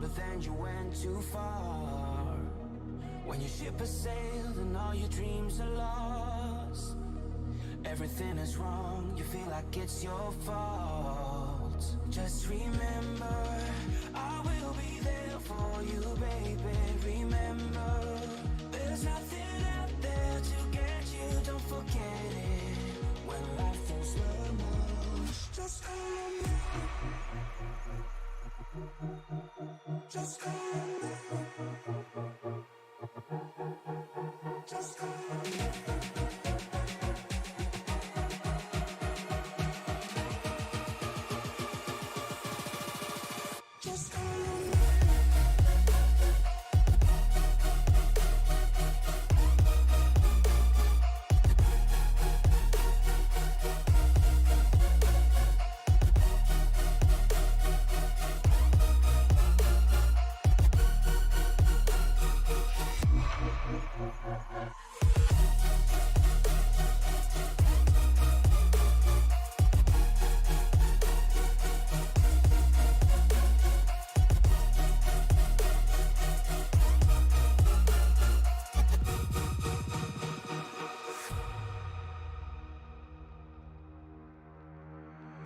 but then you went too far. When your ship has sailed and all your dreams are lost, everything is wrong, you feel like it's your fault. Just remember, I will be there for you, baby. Remember, there's nothing out there to get you, don't forget it. When life throws lemons, just call me. Just call me. Just call me. Just call me.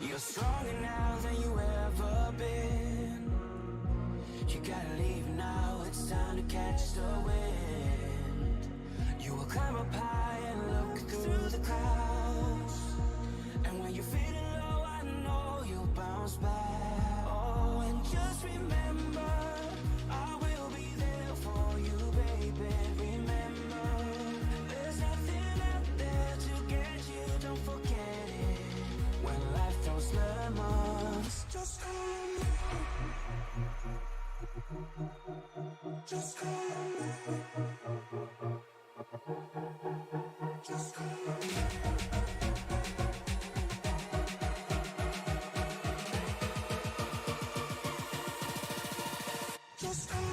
You're stronger now than you ever been. You gotta leave now, it's time to catch the wind. You will climb up high and look through the clouds. And when you're feeling low, I know you'll bounce back. Oh, and just remember, I will be there for you, baby. Remember, there's nothing out there to get you, don't forget it. When life throws lemons, just call me. Just call me. Just call me. Just call me.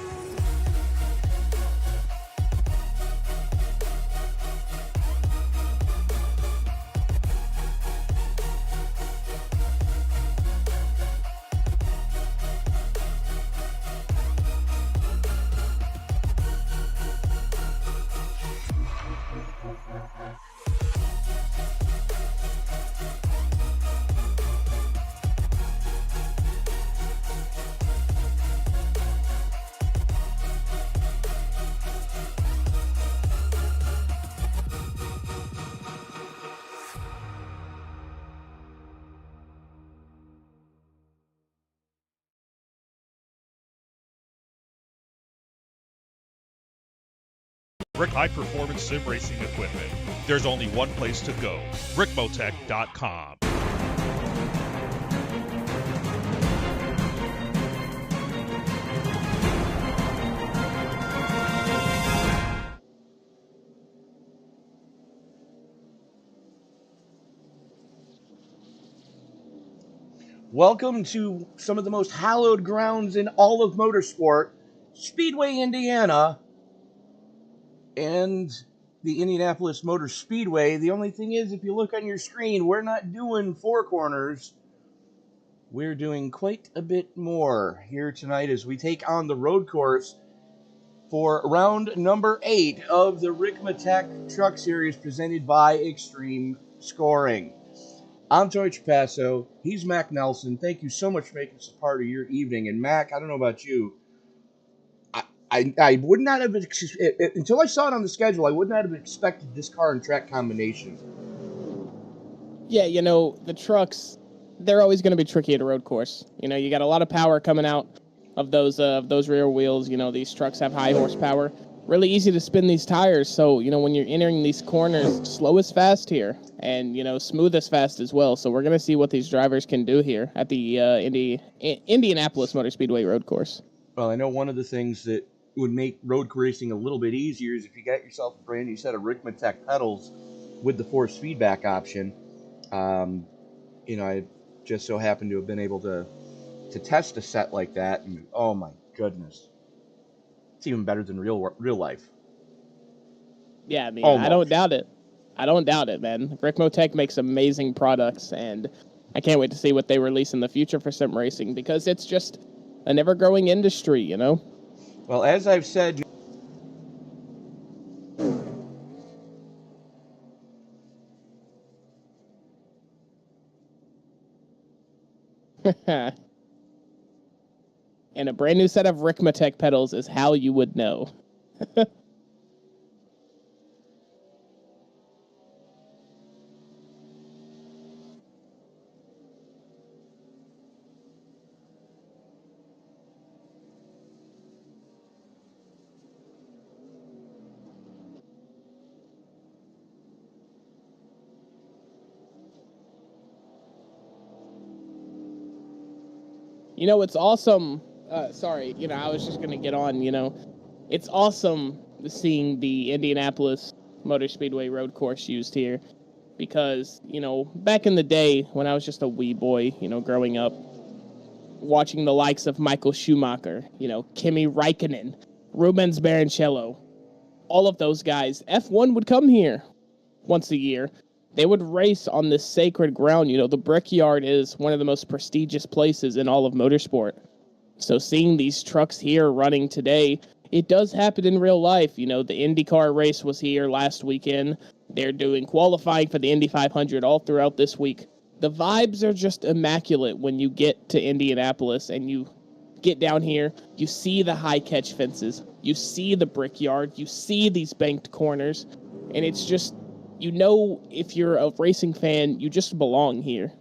High-performance sim racing equipment. There's only one place to go, Ricmotech.com. Welcome to some of the most hallowed grounds in all of motorsport, Speedway, Indiana, and the Indianapolis Motor Speedway. The only thing is, if you look on your screen, we're not doing four corners. We're doing quite a bit more here tonight as we take on the road course for round number 8 of the Ricmotech Truck Series presented by Extreme Scoring. I'm Tony Trapasso. He's Mac Nelson. Thank you so much for making this a part of your evening. And Mac, I don't know about you, I would not have, until I saw it on the schedule, I would not have expected this car and track combination. Yeah, you know, the trucks, they're always going to be tricky at a road course. You know, you got a lot of power coming out of those rear wheels. You know, these trucks have high horsepower. Really easy to spin these tires. So, you know, when you're entering these corners, slow is fast here. And, you know, smooth is fast as well. So we're going to see what these drivers can do here at the Indianapolis Motor Speedway road course. Well, I know one of the things that would make road racing a little bit easier is if you got yourself a brand new set of Ricmotech pedals with the force feedback option. You know, I just so happened to have been able to test a set like that, and oh my goodness, it's even better than real life. Yeah, I mean, Almost. I don't doubt it. I don't doubt it, man. Ricmotech makes amazing products, and I can't wait to see what they release in the future for sim racing, because it's just, an ever-growing industry, you know? Well, as I've said, And a brand new set of Ricmotech pedals is how you would know. You know, it's awesome. Sorry, you know, I was just going to get on, you know. It's awesome seeing the Indianapolis Motor Speedway road course used here because, you know, back in the day when I was just a wee boy, you know, growing up, watching the likes of Michael Schumacher, you know, Kimi Räikkönen, Rubens Barrichello, all of those guys, F1 would come here once a year. They would race on this sacred ground. You know, the Brickyard is one of the most prestigious places in all of motorsport. So seeing these trucks here running today, it does happen in real life. You know, the IndyCar race was here last weekend. They're doing qualifying for the Indy 500 all throughout this week. The vibes are just immaculate when you get to Indianapolis and you get down here. You see the high catch fences. You see the Brickyard. You see these banked corners. And it's just, you know, if you're a racing fan, you just belong here.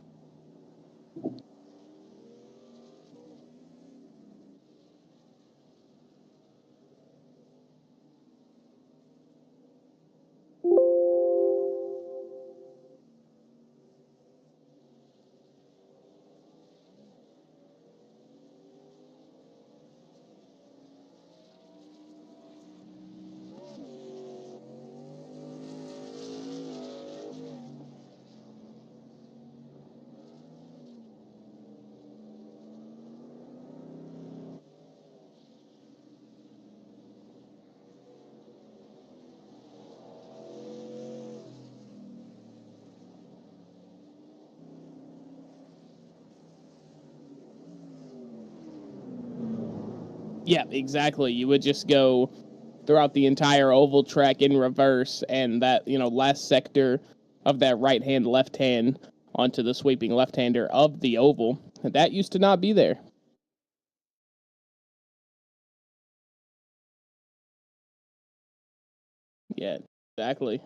Yeah, exactly. You would just go throughout the entire oval track in reverse, and that, you know, last sector of that right hand, left hand onto the sweeping left hander of the oval. That used to not be there. Yeah, exactly.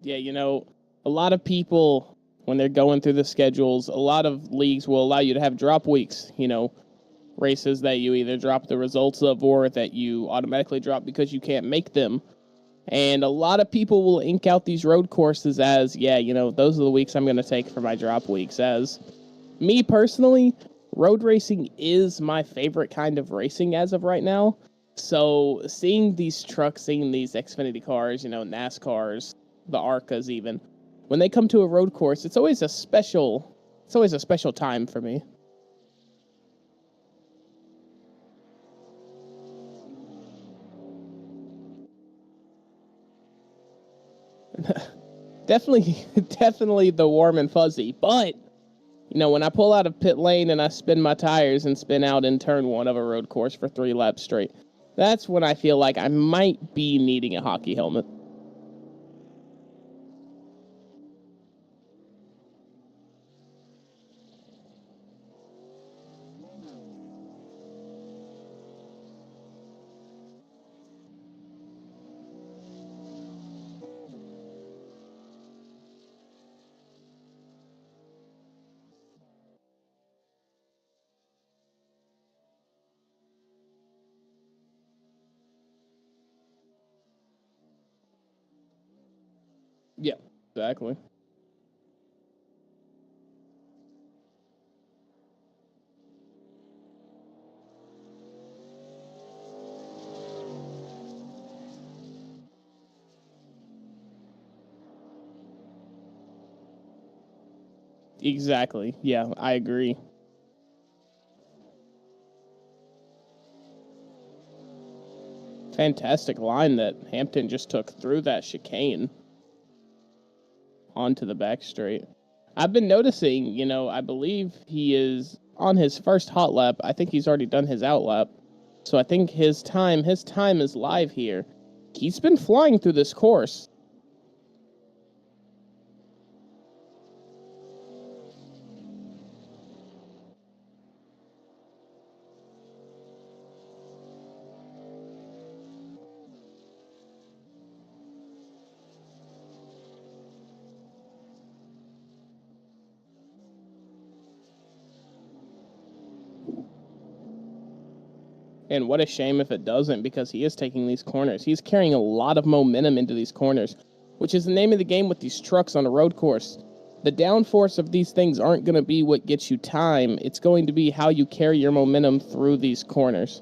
Yeah, you know, a lot of people, when they're going through the schedules, a lot of leagues will allow you to have drop weeks, you know, races that you either drop the results of or that you automatically drop because you can't make them. And a lot of people will ink out these road courses as, yeah, you know, those are the weeks I'm going to take for my drop weeks. As me personally, road racing is my favorite kind of racing as of right now. So seeing these trucks, seeing these Xfinity cars, you know, NASCARs, the ARCAs even, when they come to a road course, it's always a special time for me. Definitely, definitely the warm and fuzzy. But, you know, when I pull out of pit lane and I spin my tires and spin out in turn one of a road course for 3 laps straight, that's when I feel like I might be needing a hockey helmet. Yeah, exactly. Exactly. Yeah, I agree. Fantastic line that Hampton just took through that chicane onto the back straight. I've been noticing, I believe he is on his first hot lap. I think he's already done his out lap. So I think his time is live here. He's been flying through this course. And what a shame if it doesn't, because he is taking these corners. He's carrying a lot of momentum into these corners, which is the name of the game with these trucks on a road course. The downforce of these things aren't going to be what gets you time. It's going to be how you carry your momentum through these corners.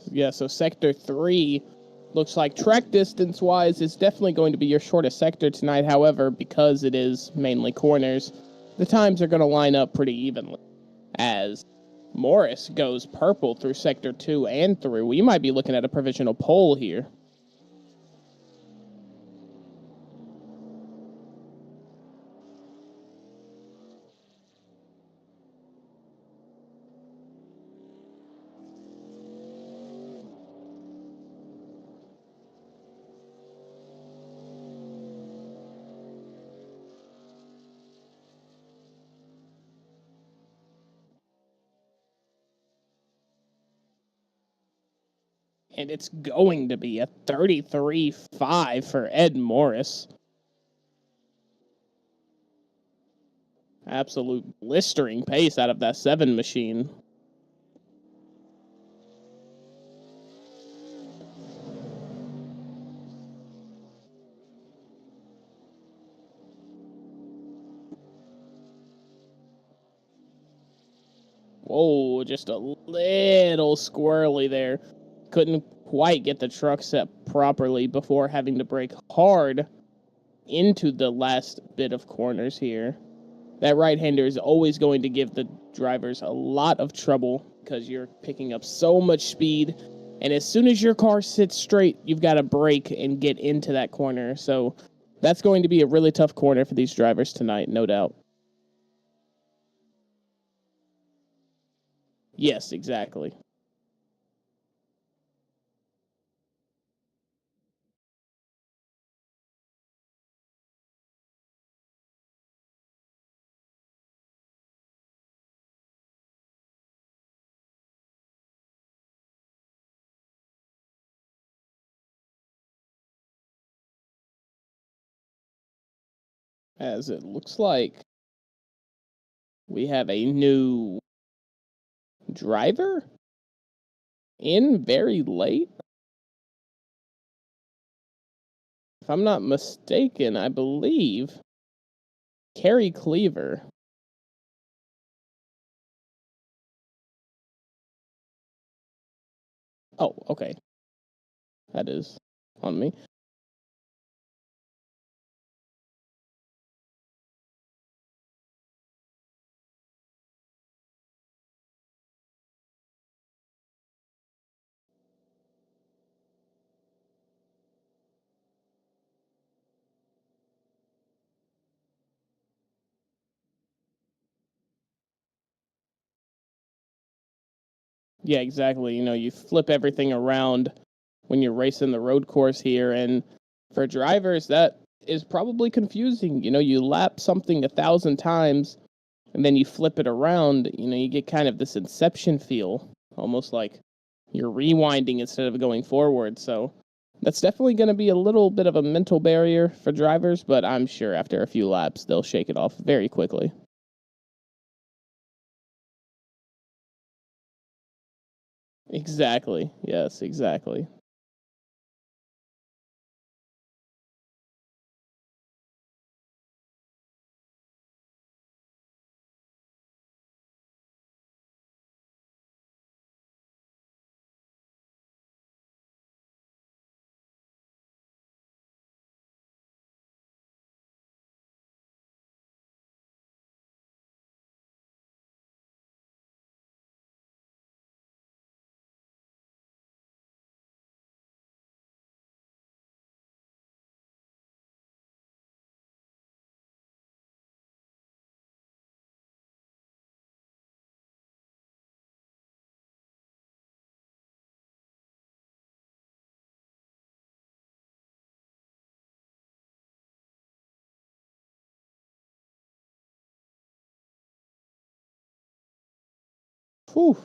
Yeah, so Sector 3 looks like track distance-wise is definitely going to be your shortest sector tonight. However, because it is mainly corners, the times are going to line up pretty evenly. As Morris goes purple through Sector 2 and through, we might be looking at a provisional pole here. And it's going to be a 33.5 for Ed Morris. Absolute blistering pace out of that 7 machine. Whoa, just a little squirrely there. Couldn't quite get the truck set properly before having to brake hard into the last bit of corners here. That right-hander is always going to give the drivers a lot of trouble because you're picking up so much speed, and as soon as your car sits straight, you've got to brake and get into that corner. So that's going to be a really tough corner for these drivers tonight, no doubt. Yes, exactly. As it looks like we have a new driver in very late. If I'm not mistaken, I believe Kerry Cleaver. Oh, okay. That is on me. Yeah, exactly. You know, you flip everything around when you're racing the road course here, and for drivers, that is probably confusing. You know, you lap something 1,000 times, and then you flip it around. You know, you get kind of this inception feel, almost like you're rewinding instead of going forward. So that's definitely going to be a little bit of a mental barrier for drivers, but I'm sure after a few laps, they'll shake it off very quickly. Exactly. Yes, exactly. Whew.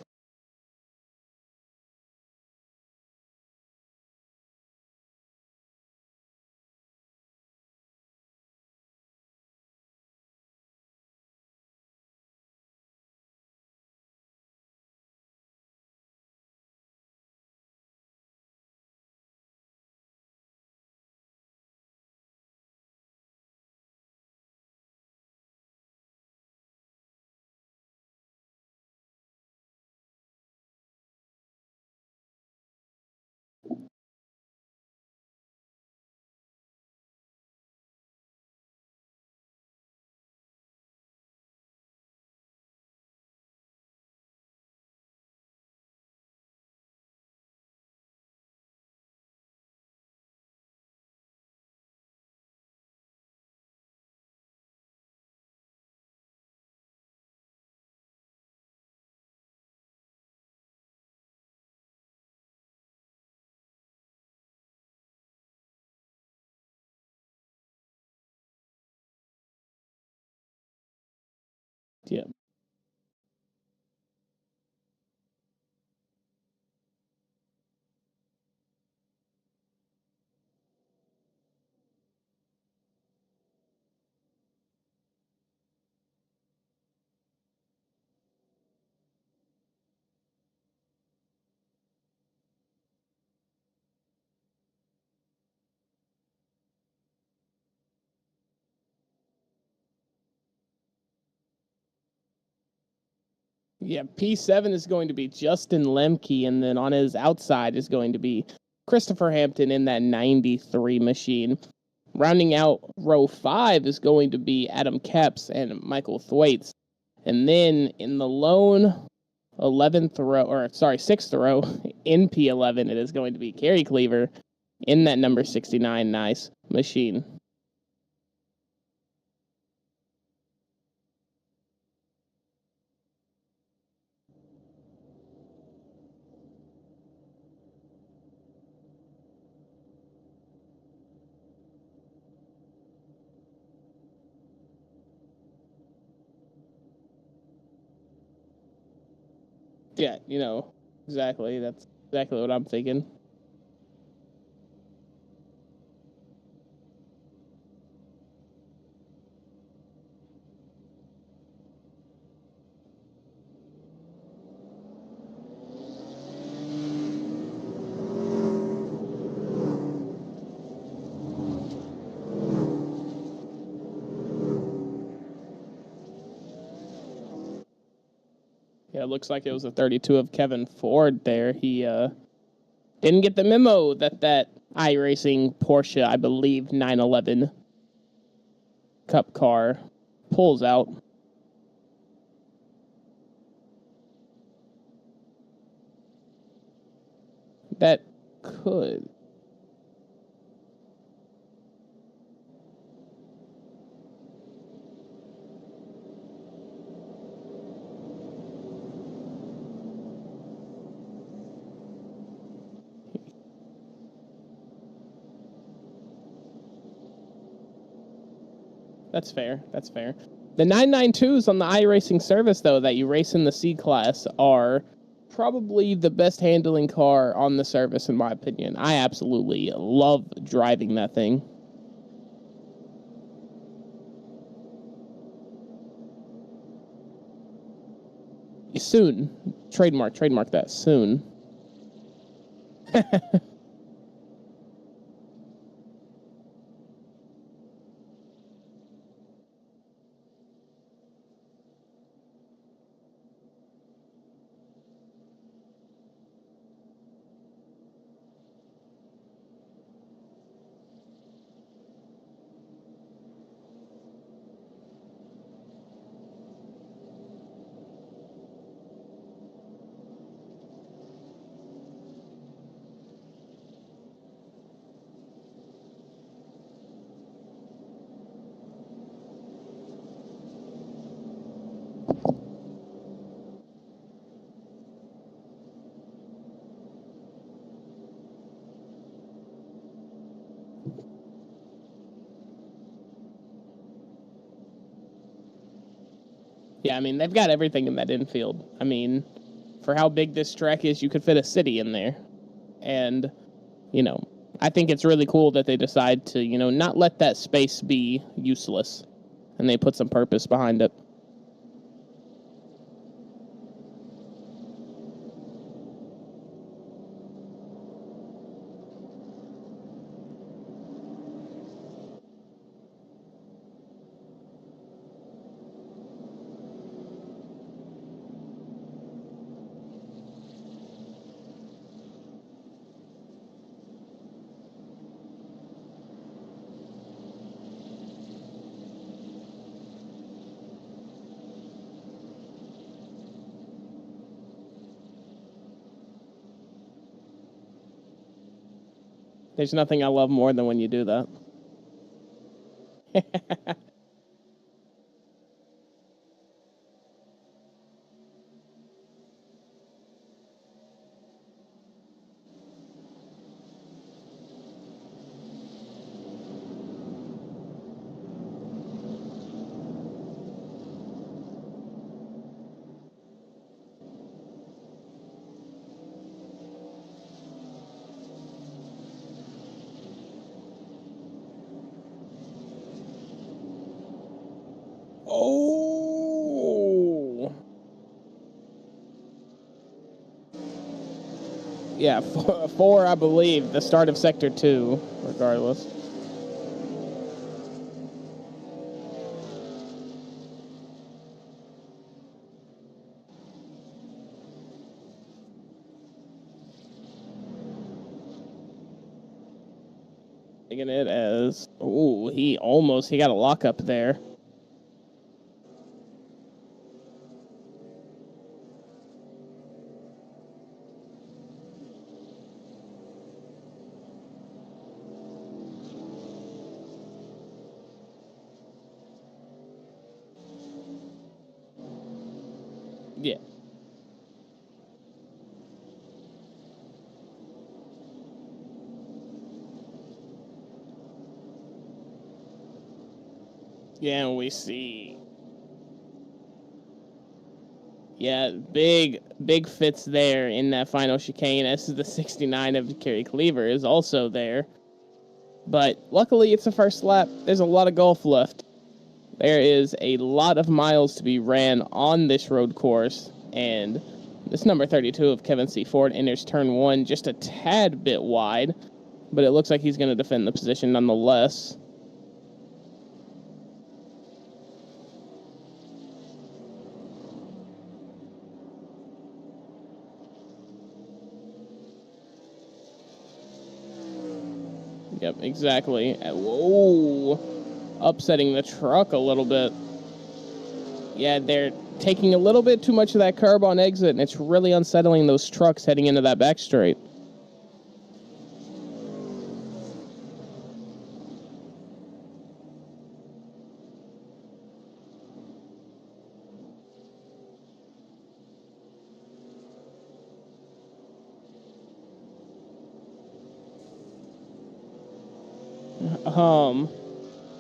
Yeah. Yeah, P7 is going to be Justin Lemke, and then on his outside is going to be Christopher Hampton in that 93 machine. Rounding out row 5 is going to be Adam Kepps and Michael Thwaites. And then in the lone 11th row, or sorry, 6th row in P11, it is going to be Kerry Cleaver in that number 69 nice machine. Yeah, you know, exactly. That's exactly what I'm thinking. Yeah, it looks like it was a 32 of Kevin Ford there. He didn't get the memo that iRacing Porsche, I believe, 911 Cup car pulls out. That could. That's fair. That's fair. The 992s on the iRacing service, though, that you race in the C class are probably the best handling car on the service, in my opinion. I absolutely love driving that thing. Soon. Trademark that. Soon. Yeah, I mean, they've got everything in that infield. I mean, for how big this track is, you could fit a city in there. And, you know, I think it's really cool that they decide to, you know, not let that space be useless. And they put some purpose behind it. There's nothing I love more than when you do that. Oh! Yeah, four, I believe. The start of Sector 2, regardless. Taking it as... Ooh, he got a lockup there. Yeah. Yeah, and we see... Yeah, big fits there in that final chicane. This is the 69 of Kerry Cleaver is also there. But luckily, it's the first lap. There's a lot of golf left. There is a lot of miles to be ran on this road course. And this number 32 of Kevin C. Ford enters turn 1 just a tad bit wide. But it looks like he's going to defend the position nonetheless. Yep, exactly. Whoa. Upsetting the truck a little bit. Yeah, they're taking a little bit too much of that curb on exit, and it's really unsettling those trucks heading into that back straight.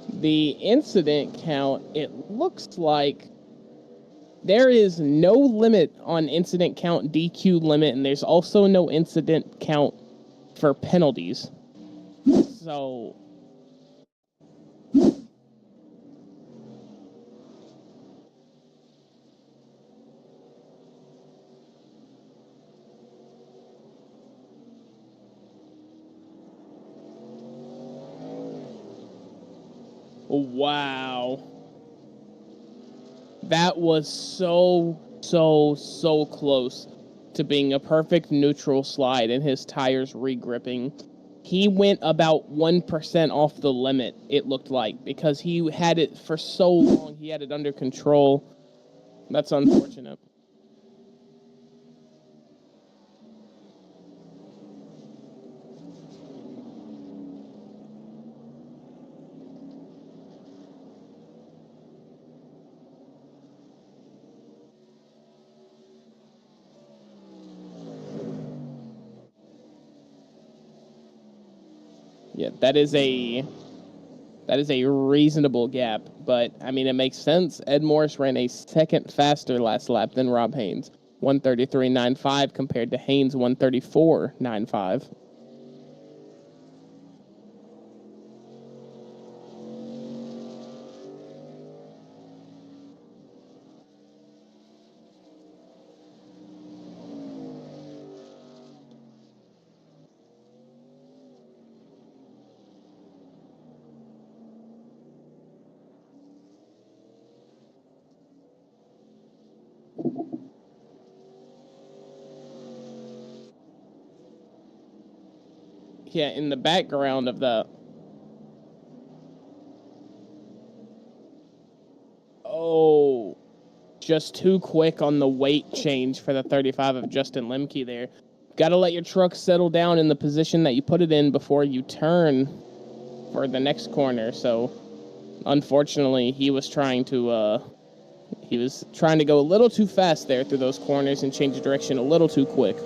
The incident count, it looks like there is no limit on incident count, DQ limit, and there's also no incident count for penalties. So wow. That was so close to being a perfect neutral slide and his tires regripping. He went about 1% off the limit, it looked like, because he had it for so long. He had it under control. That's unfortunate. Yeah, that is a reasonable gap, but I mean, it makes sense. Ed Morris ran a second faster last lap than Rob Haynes, 133.95 compared to Haynes 134.95. Yeah, in the background of the... Oh, just too quick on the weight change for the 35 of Justin Lemke there. Got to let your truck settle down in the position that you put it in before you turn for the next corner. So, unfortunately, he was trying to go a little too fast there through those corners and change direction a little too quick.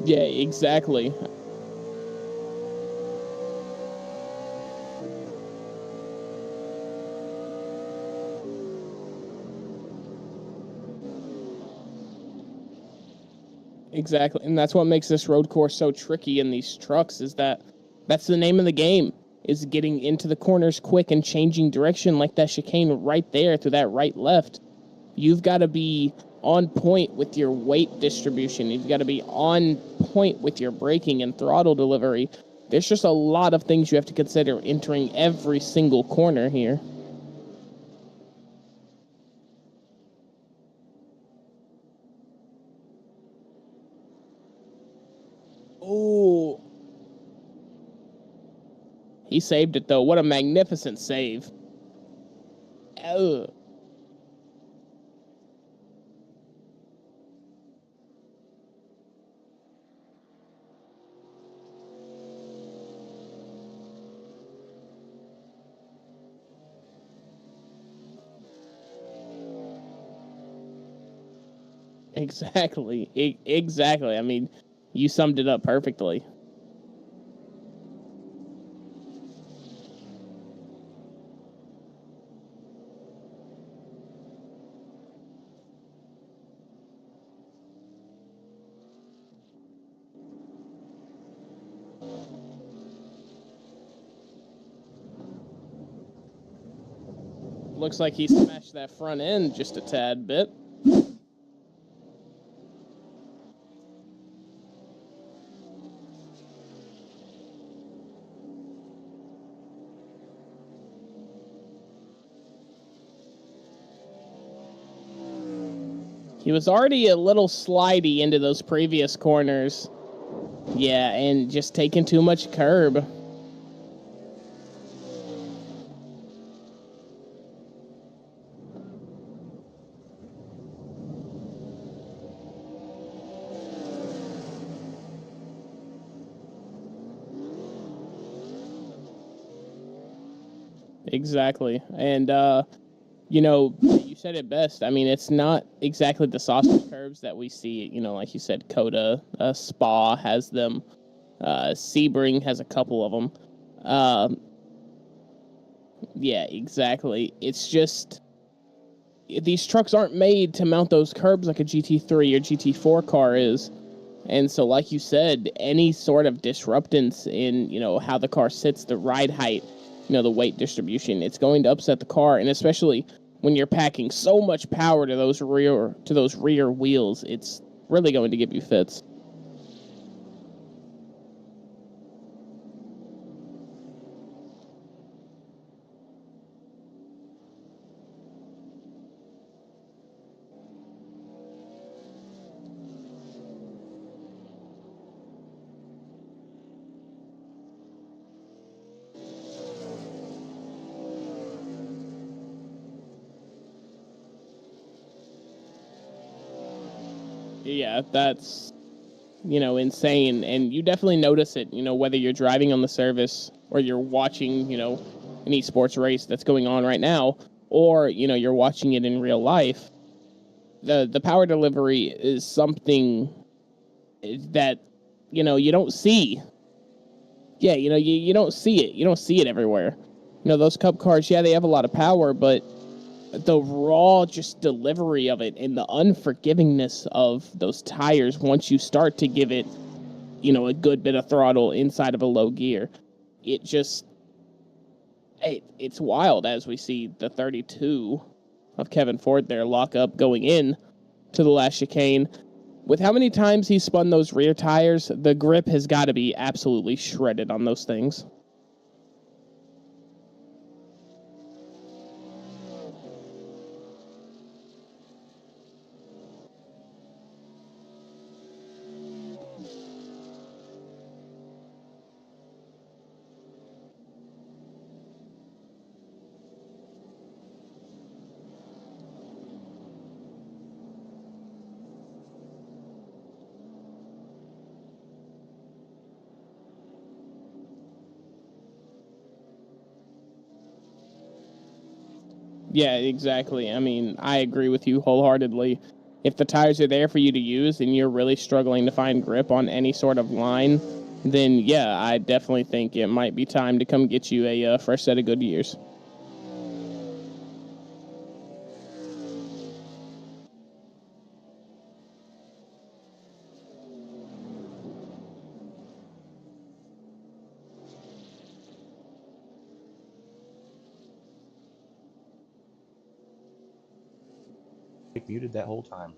Yeah, exactly. Exactly, and that's what makes this road course so tricky in these trucks, is that's the name of the game, is getting into the corners quick and changing direction, like that chicane right there through that right-left. You've got to be on point with your weight distribution. You've got to be on point with your braking and throttle delivery. There's just a lot of things you have to consider entering every single corner here. Oh. He saved it, though. What a magnificent save. Oh. Exactly. Exactly. I mean, you summed it up perfectly. Looks like he smashed that front end just a tad bit. He was already a little slidey into those previous corners. Yeah, and just taking too much curb. exactly. And, you said it best. I mean, it's not exactly the sausage curves that we see, like you said, Coda, Spa has them, Sebring has a couple of them. Yeah, exactly. It's just, these trucks aren't made to mount those curbs like a GT3 or GT4 car is. And so, like you said, any sort of disruptance in, how the car sits, the ride height, the weight distribution, it's going to upset the car. And especially when you're packing so much power to those rear wheels, it's really going to give you fits. Yeah, that's, insane. And you definitely notice it, whether you're driving on the service or you're watching, an esports race that's going on right now, or, you're watching it in real life. The power delivery is something that, you don't see. Yeah, you don't see it. You don't see it everywhere. Those Cup cars, yeah, they have a lot of power, but the raw just delivery of it and the unforgivingness of those tires once you start to give it, a good bit of throttle inside of a low gear, it's wild as we see the 32 of Kevin Ford there lock up going in to the last chicane. With how many times he spun those rear tires, the grip has got to be absolutely shredded on those things. Yeah, exactly. I mean, I agree with you wholeheartedly. If the tires are there for you to use and you're really struggling to find grip on any sort of line, then yeah, I definitely think it might be time to come get you a fresh set of Goodyears. Muted that whole time.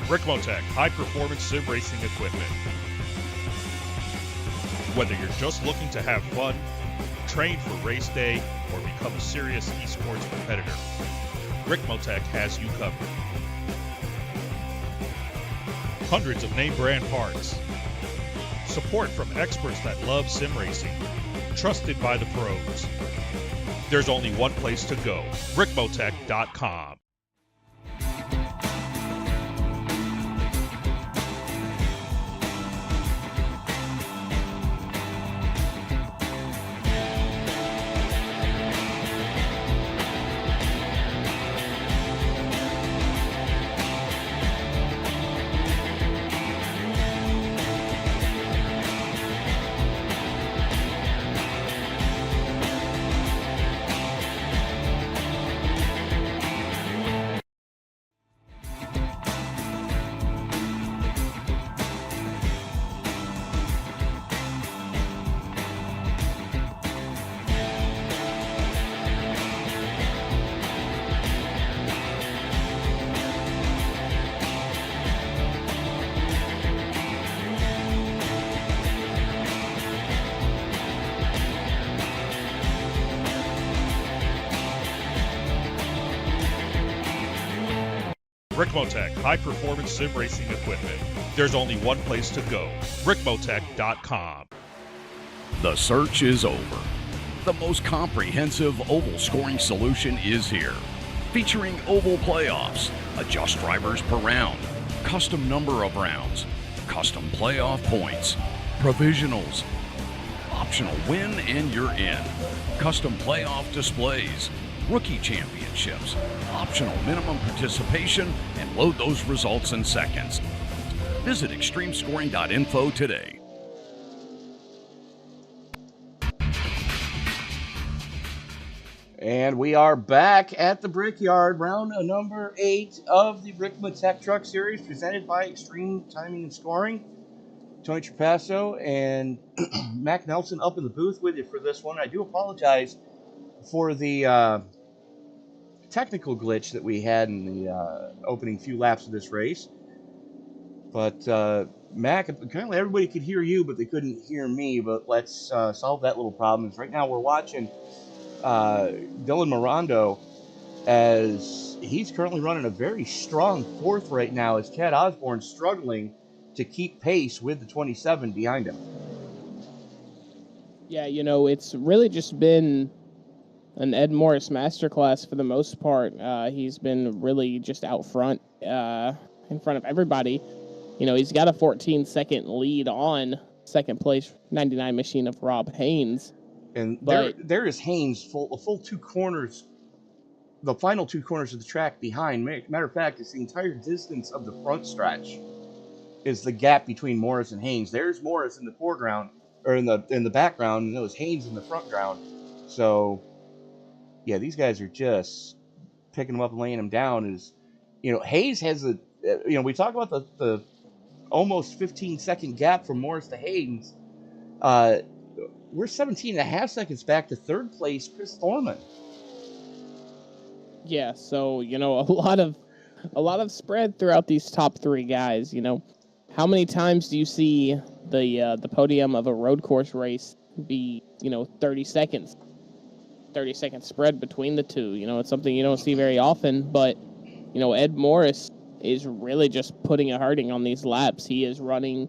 Ricmotech high-performance sim racing equipment. Whether you're just looking to have fun, train for race day, or become a serious esports competitor, Ricmotech has you covered. Hundreds of name brand parts. Support from experts that love sim racing. Trusted by the pros. There's only one place to go, Ricmotech.com. Ricmotech high-performance sim racing equipment. There's only one place to go, Ricmotech.com. The search is over. The most comprehensive oval scoring solution is here, featuring oval playoffs, adjust drivers per round, custom number of rounds, custom playoff points, provisionals, Optional win and you're in. Custom playoff displays, rookie championships, optional minimum participation, and load those results in seconds. Visit extremescoring.info today. And we are back at the Brickyard, round number 8 of the Ricmotech Truck Series, presented by Extreme Timing and Scoring. Tony Trapasso and Mac Nelson up in the booth with you for this one. I do apologize for the technical glitch that we had in the opening few laps of this race. But Mac, apparently everybody could hear you, but they couldn't hear me. But let's solve that little problem. Right now we're watching Dylan Mirando, as he's currently running a very strong 4th right now, as Chad Osborne's struggling to keep pace with the 27 behind him. Yeah, it's really just been an Ed Morris masterclass for the most part. He's been really just out front, in front of everybody. He's got a 14-second lead on second place 99 machine of Rob Haynes. And there is Haynes a full 2 corners, the final 2 corners of the track behind. Matter of fact, it's the entire distance of the front stretch is the gap between Morris and Haynes. There's Morris in the foreground, or in the background, and there's Haynes in the front ground. So, yeah, these guys are just picking them up and laying them down. Hayes has we talk about the almost 15-second gap from Morris to Haynes. We're 17 and a half seconds back to 3rd place Chris Thorman. Yeah, so a lot of spread throughout these top 3 guys. How many times do you see the podium of a road course race be 30 seconds? 30-second spread between the two. It's something you don't see very often. But Ed Morris is really just putting a hurting on these laps. He is running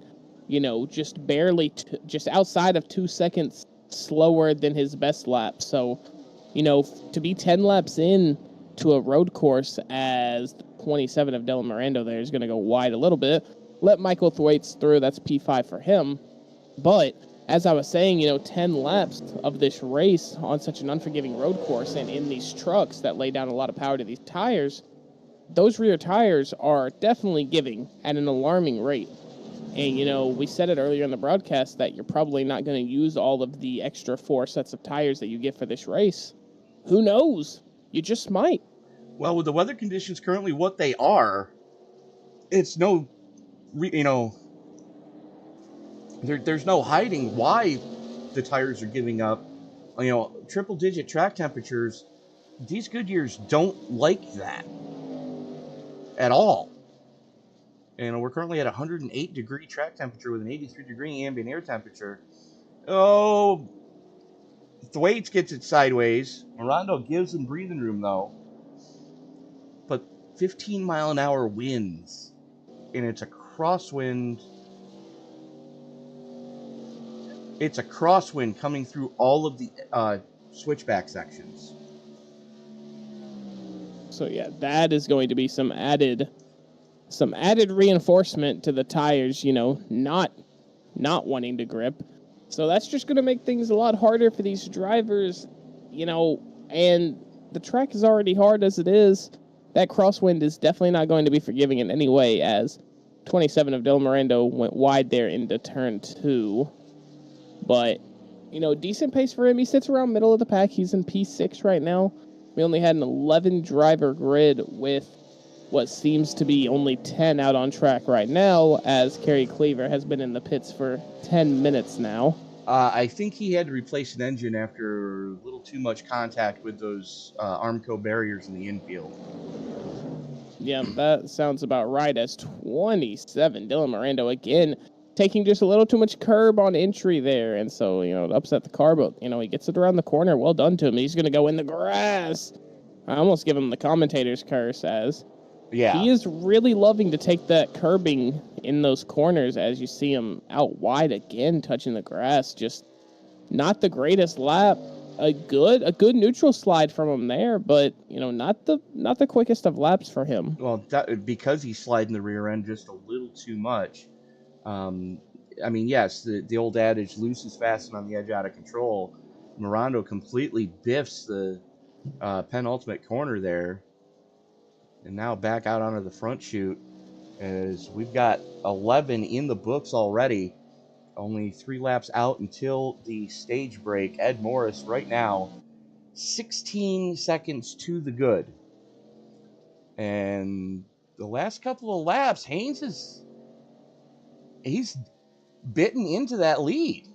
just barely, just outside of 2 seconds slower than his best lap. So, to be 10 laps in to a road course as 27 of Dylan Mirando there is going to go wide a little bit. Let Michael Thwaites through. That's P5 for him. But as I was saying, 10 laps of this race on such an unforgiving road course and in these trucks that lay down a lot of power to these tires, those rear tires are definitely giving at an alarming rate. And, we said it earlier in the broadcast that you're probably not going to use all of the extra 4 sets of tires that you get for this race. Who knows? You just might. Well, with the weather conditions currently what they are, it's no, there's no hiding why the tires are giving up. Triple-digit track temperatures, these Goodyears don't like that at all. And we're currently at 108-degree track temperature with an 83-degree ambient air temperature. Oh, Thwaites gets it sideways. Mirando gives him breathing room, though. But 15-mile-an-hour winds, and it's a crosswind. It's a crosswind coming through all of the switchback sections. So, yeah, that is going to be some added reinforcement to the tires, not wanting to grip. So that's just going to make things a lot harder for these drivers, and the track is already hard as it is. That crosswind is definitely not going to be forgiving in any way, as 27 of Dylan Mirando went wide there into turn 2. But, decent pace for him. He sits around middle of the pack. He's in P6 right now. We only had an 11-driver grid with what seems to be only 10 out on track right now, as Kerry Cleaver has been in the pits for 10 minutes now. I think he had to replace an engine after a little too much contact with those Armco barriers in the infield. Yeah, that sounds about right, as 27, Dylan Mirando again taking just a little too much curb on entry there, and so, it upset the car, but, he gets it around the corner. Well done to him. He's going to go in the grass. I almost give him the commentator's curse, as he is really loving to take that curbing in those corners, as you see him out wide again, touching the grass. Just not the greatest lap. A good neutral slide from him there, but not the quickest of laps for him. Well, because he's sliding the rear end just a little too much. I mean, yes, the old adage, loose is fast and on the edge out of control. Morando completely biffs the penultimate corner there. And now back out onto the front chute, as we've got 11 in the books already. Only 3 laps out until the stage break. Ed Morris right now 16 seconds to the good. And the last couple of laps, he's bitten into that lead.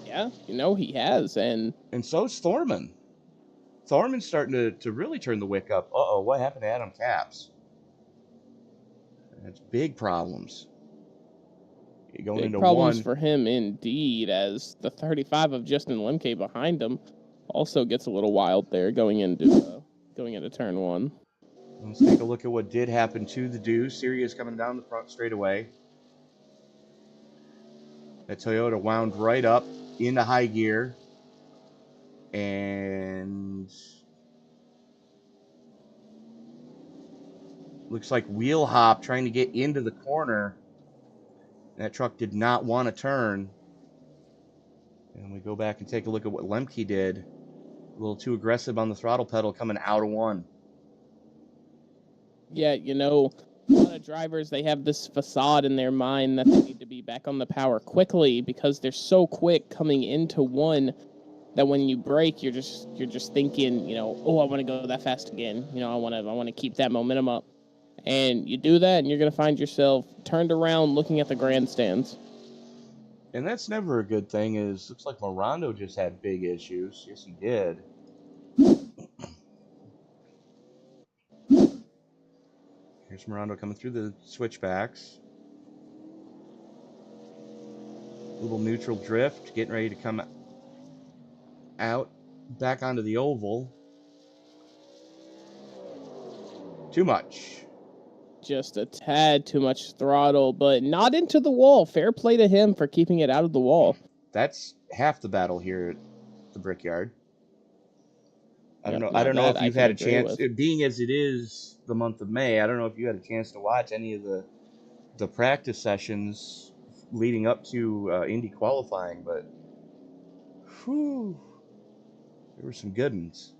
Yeah, he has. And so's Thorman. Thorman's starting to really turn the wick up. Uh-oh, what happened to Adam Capps? That's big problems. Going big into problems one. for him indeed, as the 35 of Justin Lemke behind him also gets a little wild there going into turn 1. Let's take a look at what did happen to the Deuce. Sirius coming down the front straightaway. That Toyota wound right up into high gear. And looks like wheel hop trying to get into the corner. That truck did not want to turn. And we go back and take a look at what Lemke did. A little too aggressive on the throttle pedal coming out of one. Yeah, a lot of drivers, they have this facade in their mind that they need to be back on the power quickly because they're so quick coming into one that when you brake, you're just thinking, oh, I want to go that fast again. I want to keep that momentum up. And you do that, and you're going to find yourself turned around looking at the grandstands. And that's never a good thing. Looks like Morando just had big issues. Yes, he did. Here's Morando coming through the switchbacks. Little neutral drift, getting ready to come out, back onto the oval. Too much. Just a tad too much throttle, but not into the wall. Fair play to him for keeping it out of the wall. That's half the battle here at the Brickyard. I don't know if you've had a chance, being as it is the month of May, I don't know if you had a chance to watch any of the practice sessions leading up to Indy qualifying, but whew, there were some good ones.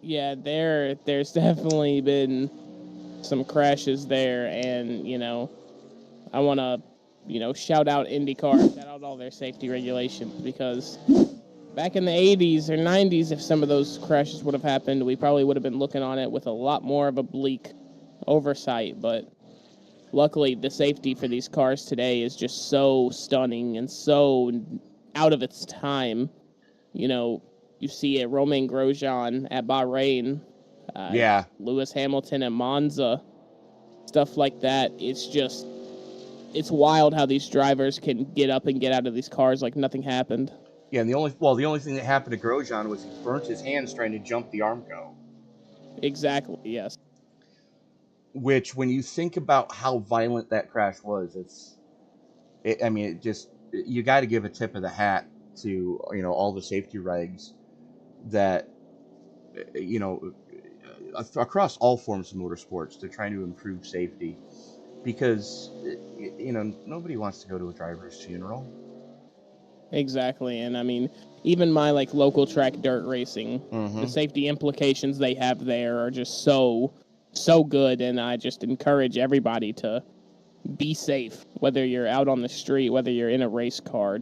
Yeah, there's definitely been some crashes there, and I want to shout out IndyCar, shout out all their safety regulations, because back in the 80s or 90s, if some of those crashes would have happened, we probably would have been looking on it with a lot more of a bleak oversight. But luckily, the safety for these cars today is just so stunning and so out of its time. You see it, Romain Grosjean at Bahrain, Lewis Hamilton at Monza, stuff like that. It's wild how these drivers can get up and get out of these cars like nothing happened. Yeah, and the only thing that happened to Grosjean was he burnt his hands trying to jump the Armco. Exactly, yes. Which, when you think about how violent that crash was, you got to give a tip of the hat to all the safety regs that across all forms of motorsports, they're trying to improve safety, because nobody wants to go to a driver's funeral. Exactly, and even my local track dirt racing, the safety implications they have there are just so good, and I just encourage everybody to be safe, whether you're out on the street, whether you're in a race car.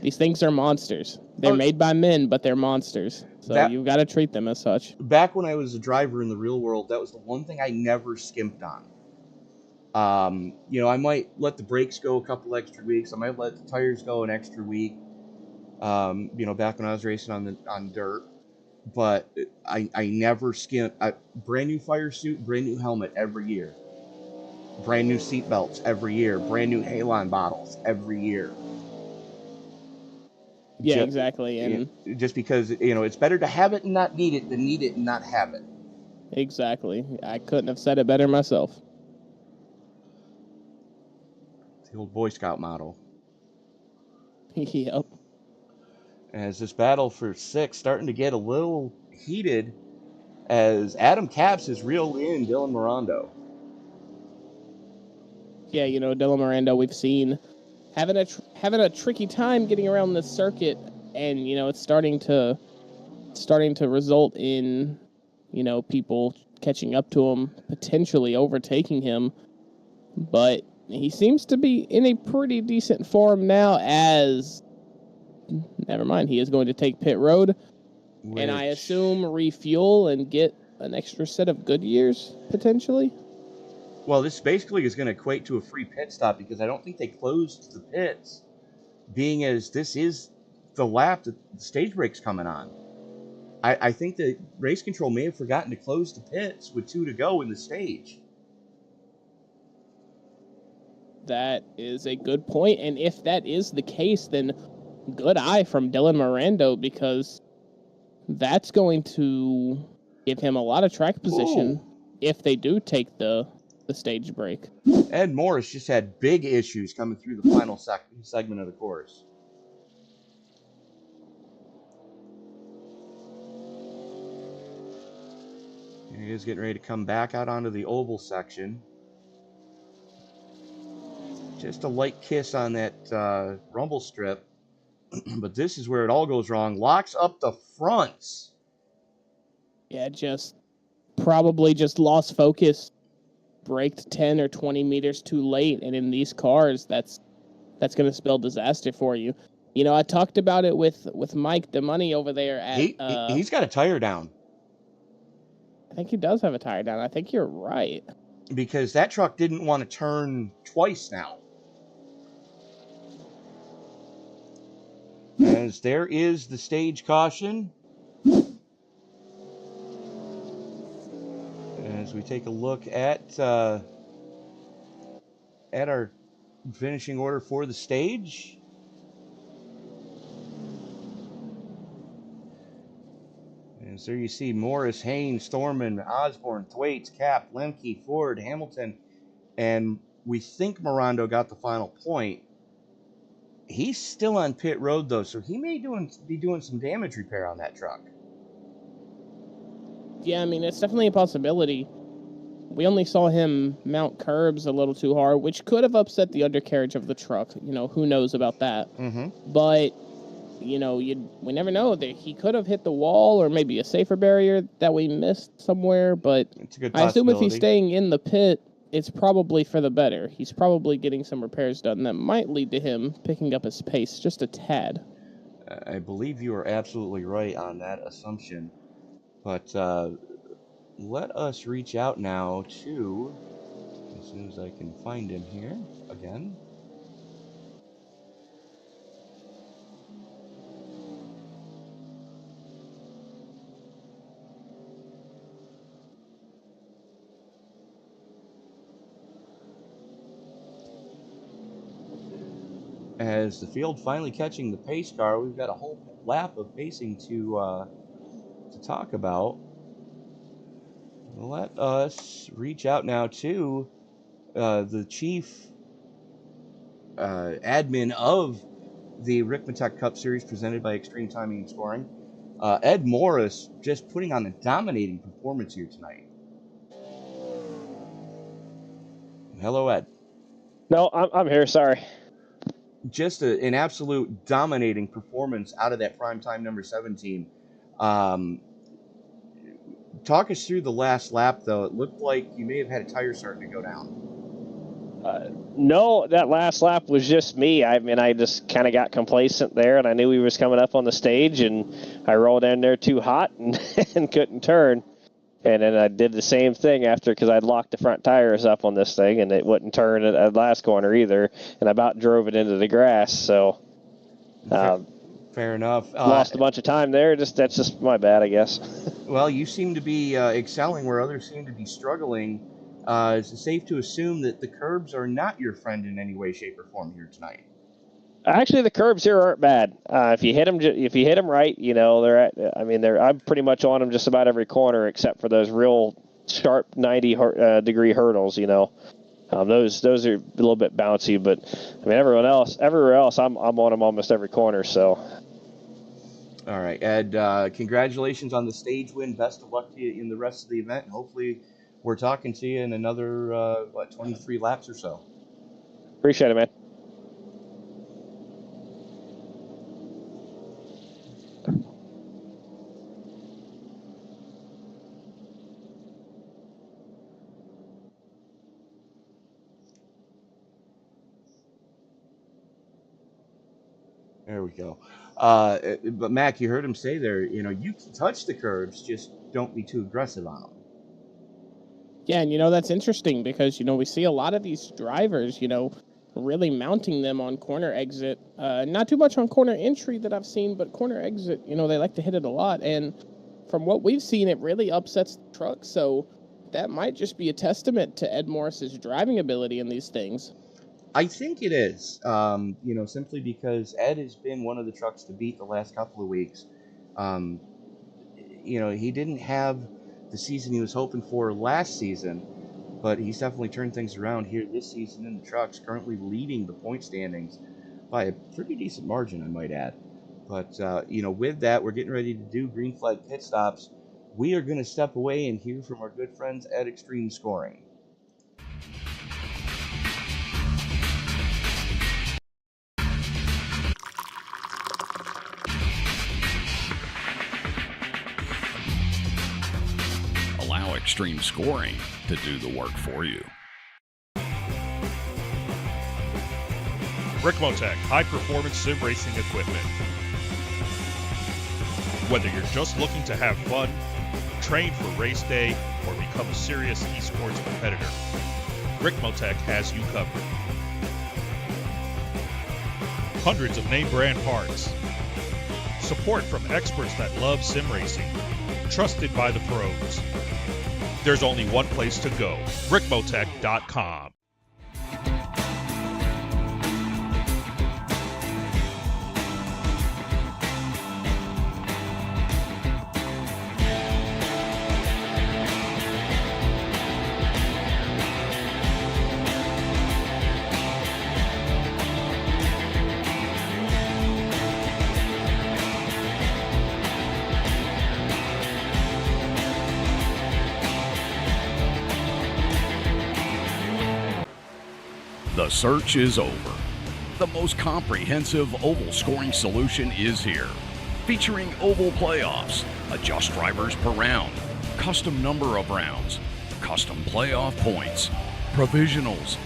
These things are monsters. They're made by men, but they're monsters. So you've got to treat them as such. Back when I was a driver in the real world, that was the one thing I never skimped on. I might let the brakes go a couple extra weeks. I might let the tires go an extra week. Back when I was racing on dirt, but I never skimped. Brand new fire suit, brand new helmet every year. Brand new seat belts every year. Brand new halon bottles every year. Yeah, exactly. And just because, it's better to have it and not need it than need it and not have it. Exactly. I couldn't have said it better myself. It's the old Boy Scout model. Yep. As this battle for sixth starting to get a little heated, as Adam Capps has reeled in Dylan Morando. Yeah, Dylan Miranda, we've seen having a tricky time getting around this circuit, and it's starting to result in people catching up to him, potentially overtaking him. But he seems to be in a pretty decent form now, as never mind, he is going to take pit road, and I assume refuel and get an extra set of Goodyears potentially. Well, this basically is going to equate to a free pit stop, because I don't think they closed the pits, being as this is the lap that the stage break's coming on. I think that race control may have forgotten to close the pits with 2 to go in the stage. That is a good point, and if that is the case, then good eye from Dylan Miranda, because that's going to give him a lot of track position if they do take the stage break. Ed Morris just had big issues coming through the final segment of the course. He is getting ready to come back out onto the oval section. Just a light kiss on that rumble strip. But this is where it all goes wrong. Locks up the fronts. Yeah, probably just lost focus. Braked 10 or 20 meters too late, and in these cars, that's going to spell disaster for you. I talked about it with Mike DeMoney over there at... He's got a tire down. I think he does have a tire down. I think you're right. Because that truck didn't want to turn twice now. As there is the stage caution. As we take a look at our finishing order for the stage. And so you see Morris, Haynes, Thorman, Osborne, Thwaites, Cap, Lemke, Ford, Hamilton, and we think Miranda got the final point. He's still on pit road, though, so he may be doing some damage repair on that truck. Yeah, I mean, it's definitely a possibility. We only saw him mount curbs a little too hard, which could have upset the undercarriage of the truck. Who knows about that? Mm-hmm. But, we never know. He could have hit the wall or maybe a safer barrier that we missed somewhere. But it's a good I assume if he's staying in the pit, it's probably for the better. He's probably getting some repairs done that might lead to him picking up his pace just a tad. I believe you are absolutely right on that assumption. But let us reach out now to, as soon as I can find him here again. As the field finally catching the pace car, we've got a whole lap of pacing to talk about. Let us reach out now to the chief admin of the Ricmotech Cup Series presented by Extreme Timing and Scoring, Ed Morris, just putting on a dominating performance here tonight. Hello, Ed. No, I'm here. Sorry. Just an absolute dominating performance out of that primetime number 7 team. Talk us through the last lap, though. It looked like you may have had a tire starting to go down. No, that last lap was just me. I mean, I just kind of got complacent there, and I knew he was coming up on the stage, and I rolled in there too hot and, and couldn't turn. And then I did the same thing after, because I'd locked the front tires up on this thing, and it wouldn't turn at the last corner either, and I about drove it into the grass. So, fair enough. Lost a bunch of time there. That's just my bad, I guess. Well, you seem to be excelling where others seem to be struggling. Is it safe to assume that the curbs are not your friend in any way, shape, or form here tonight? Actually, the curbs here aren't bad. If you hit them right, I'm pretty much on them just about every corner, except for those real sharp 90-degree hurdles. Those are a little bit bouncy, but I mean everywhere else, I'm on them almost every corner. So. All right, Ed. Congratulations on the stage win. Best of luck to you in the rest of the event. Hopefully, we're talking to you in another 23 laps or so. Appreciate it, man. There we go. But Mac, you heard him say there, you can touch the curves, just don't be too aggressive on them. Yeah, and that's interesting because we see a lot of these drivers, really mounting them on corner exit. Not too much on corner entry that I've seen, but corner exit, they like to hit it a lot. And from what we've seen, it really upsets the truck. So that might just be a testament to Ed Morris's driving ability in these things. I think it is, simply because Ed has been one of the trucks to beat the last couple of weeks. He didn't have the season he was hoping for last season, but he's definitely turned things around here this season in the trucks, currently leading the point standings by a pretty decent margin, I might add. But, with that, we're getting ready to do green flag pit stops. We are going to step away and hear from our good friends at Extreme Scoring. Allow Extreme Scoring to do the work for you. Ricmotech high-performance sim racing equipment. Whether you're just looking to have fun, train for race day, or become a serious esports competitor, Ricmotech has you covered. Hundreds of name brand parts. Support from experts that love sim racing. Trusted by the pros. There's only one place to go, Ricmotech.com. The search is over. The most comprehensive oval scoring solution is here. Featuring oval playoffs, adjust drivers per round, custom number of rounds, custom playoff points, provisionals,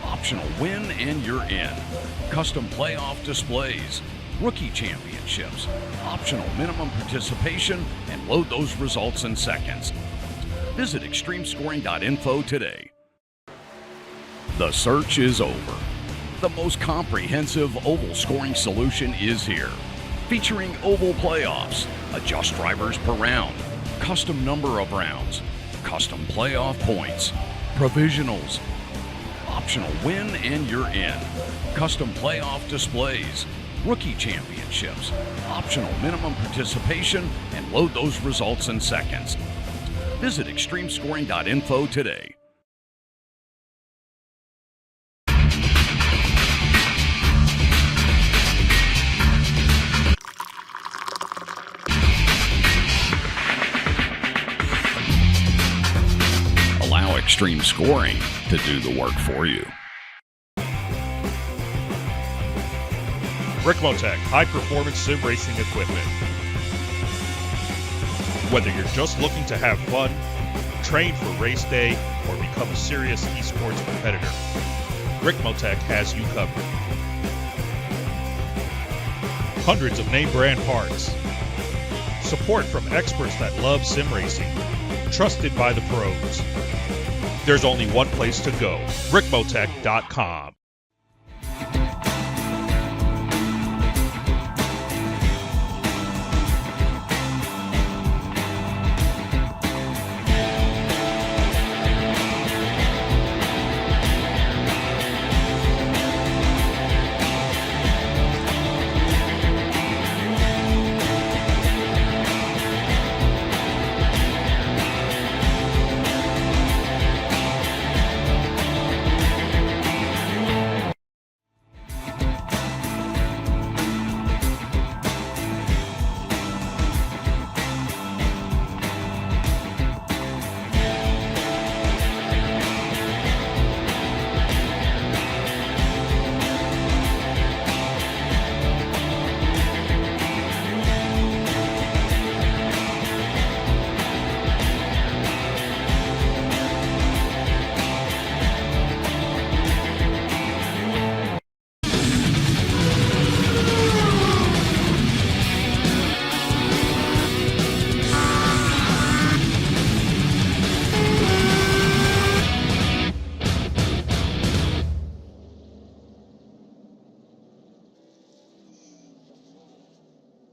optional win and you're in, custom playoff displays, rookie championships, optional minimum participation, and load those results in seconds. Visit extremescoring.info today. The search is over. The most comprehensive oval scoring solution is here. Featuring oval playoffs, adjust drivers per round, custom number of rounds, custom playoff points, provisionals, optional win and you're in, custom playoff displays, rookie championships, optional minimum participation, and load those results in seconds. Visit extremescoring.info today. Allow Extreme Scoring to do the work for you. Ricmotech high-performance sim racing equipment. Whether you're just looking to have fun, train for race day, or become a serious esports competitor, Ricmotech has you covered. Hundreds of name brand parts. Support from experts that love sim racing. Trusted by the pros. There's only one place to go, Ricmotech.com.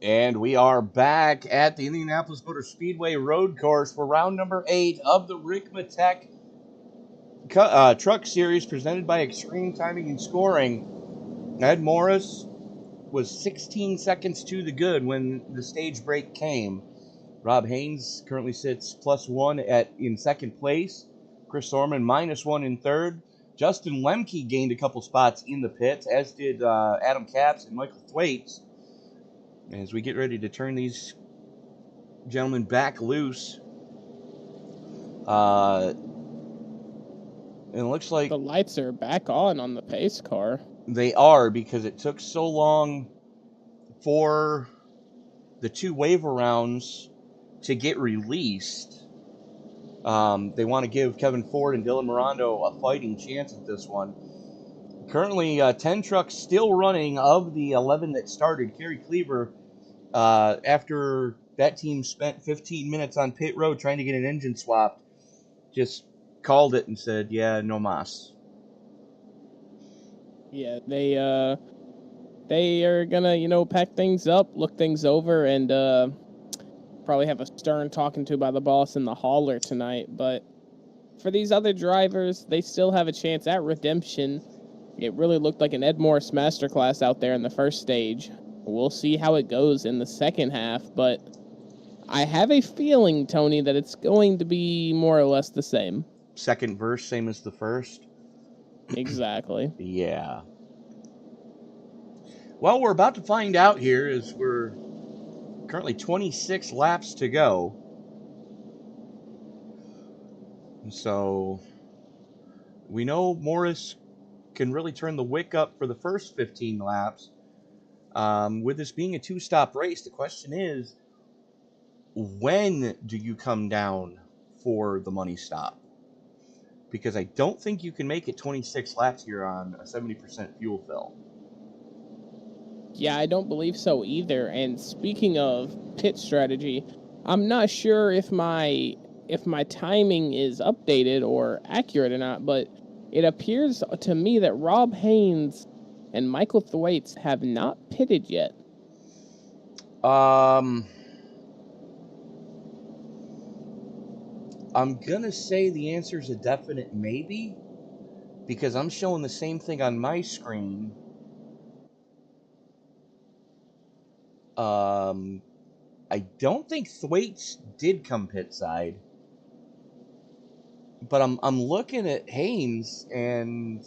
And we are back at the Indianapolis Motor Speedway road course for round number 8 of the Ricmotech Truck Series presented by Extreme Timing and Scoring. Ed Morris was 16 seconds to the good when the stage break came. Rob Haynes currently sits +1 in second place. Chris Thorman -1 in third. Justin Lemke gained a couple spots in the pits, as did Adam Capps and Michael Thwaites. As we get ready to turn these gentlemen back loose, it looks like The lights are back on the pace car. they are, because it took so long for the 2 waiver rounds to get released. They want to give Kevin Ford and Dylan Mirando a fighting chance at this one. Currently, 10 trucks still running of the 11 that started. Kerry Cleaver, after that team spent 15 minutes on pit road trying to get an engine swapped, just called it and said, yeah, no mas. Yeah, they are gonna, pack things up, look things over, and probably have a stern talking to by the boss in the hauler tonight. But for these other drivers, they still have a chance at redemption. It really looked like an Ed Morris masterclass out there in the first stage. We'll see how it goes in the second half, but I have a feeling, Tony, that it's going to be more or less the same. Second verse, same as the first? Exactly. Yeah. Well, we're about to find out here, as we're currently 26 laps to go. So we know Morris can really turn the wick up for the first 15 laps. With this being a 2-stop race, the question is, when do you come down for the money stop? Because I don't think you can make it 26 laps here on a 70% fuel fill. Yeah, I don't believe so either. And speaking of pit strategy, I'm not sure if my timing is updated or accurate or not, but it appears to me that Rob Haynes and Michael Thwaites have not pitted yet. I'm gonna say the answer is a definite maybe, because I'm showing the same thing on my screen. I don't think Thwaites did come pit side, but I'm looking at Haynes, and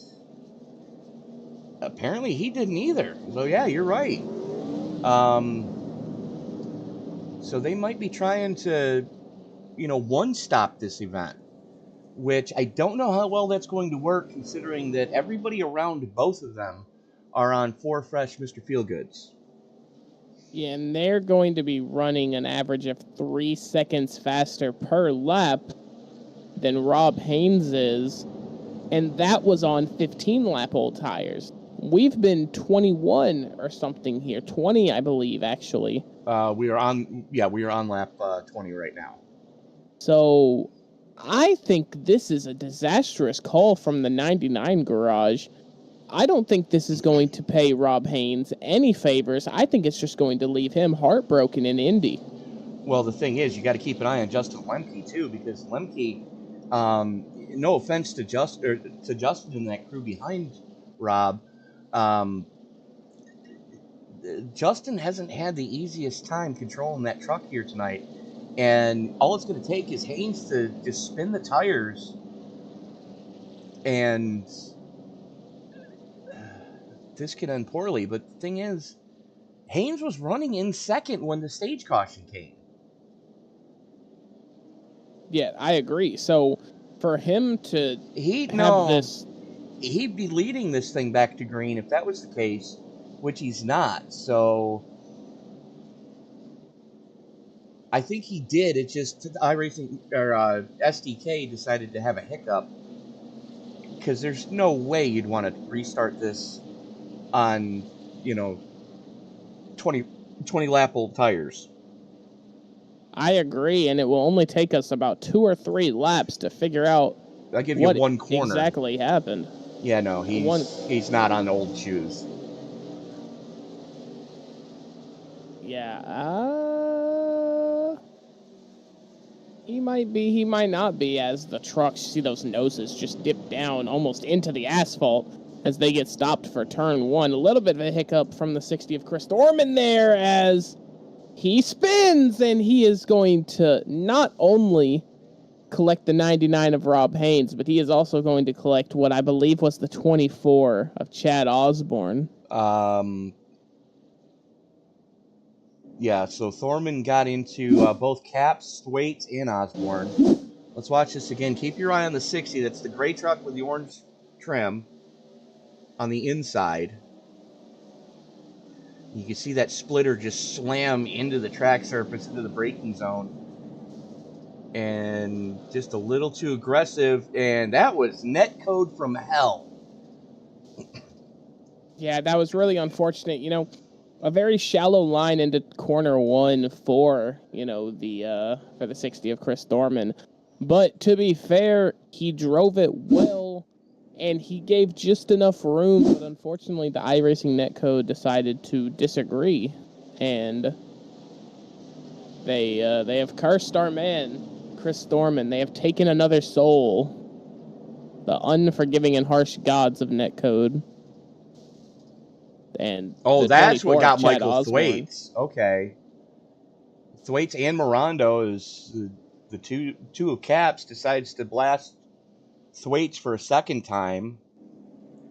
apparently he didn't either. So yeah, you're right. So they might be trying to, one-stop this event, which I don't know how well that's going to work, considering that everybody around both of them are on 4 fresh Mr. Feelgoods. Yeah, and they're going to be running an average of 3 seconds faster per lap than Rob Haynes is, and that was on 15-lap old tires. We've been 21 or something here, 20, I believe, actually. We are on lap 20 right now. So I think this is a disastrous call from the 99 garage. I don't think this is going to pay Rob Haynes any favors. I think it's just going to leave him heartbroken in Indy. Well, the thing is, you got to keep an eye on Justin Lemke too, because Lemke, no offense to Justin and that crew behind Rob, Justin hasn't had the easiest time controlling that truck here tonight, and all it's going to take is Haynes to just spin the tires, and this could end poorly. But the thing is, Haynes was running in second when the stage caution came. Yeah, I agree. So for him to he'd be leading this thing back to green if that was the case, which he's not. So I think he did. It just iRacing or SDK decided to have a hiccup, because there's no way you'd want to restart this on 20 lap old tires. I agree, and it will only take us about 2 or 3 laps to figure out I'll give you what one corner exactly happened. Yeah, no, he's not on old shoes. Yeah. He might be, he might not be, as the trucks, you see those noses just dip down almost into the asphalt as they get stopped for turn one. A little bit of a hiccup from the 60 of Chris Dorman there as he spins, and he is going to not only collect the 99 of Rob Haynes, but he is also going to collect what I believe was the 24 of Chad Osborne. Yeah, so Thorman got into both Caps, Thwaites, and Osborne. Let's watch this again. Keep your eye on the 60. That's the gray truck with the orange trim on the inside. You can see that splitter just slam into the track surface, into the braking zone. And just a little too aggressive, and that was net code from hell. Yeah, that was really unfortunate. You know, a very shallow line into corner one for, you know, for the 60 of Chris Dorman. But to be fair, he drove it well, and he gave just enough room, but unfortunately the iRacing netcode decided to disagree, and they have cursed our man, Chris Dorman. They have taken another soul, the unforgiving and harsh gods of netcode. And that's what got Chad Michael Osborne. Thwaites. Okay. Thwaites and Mirando is the two of Caps decides to blast Thwaites for a second time.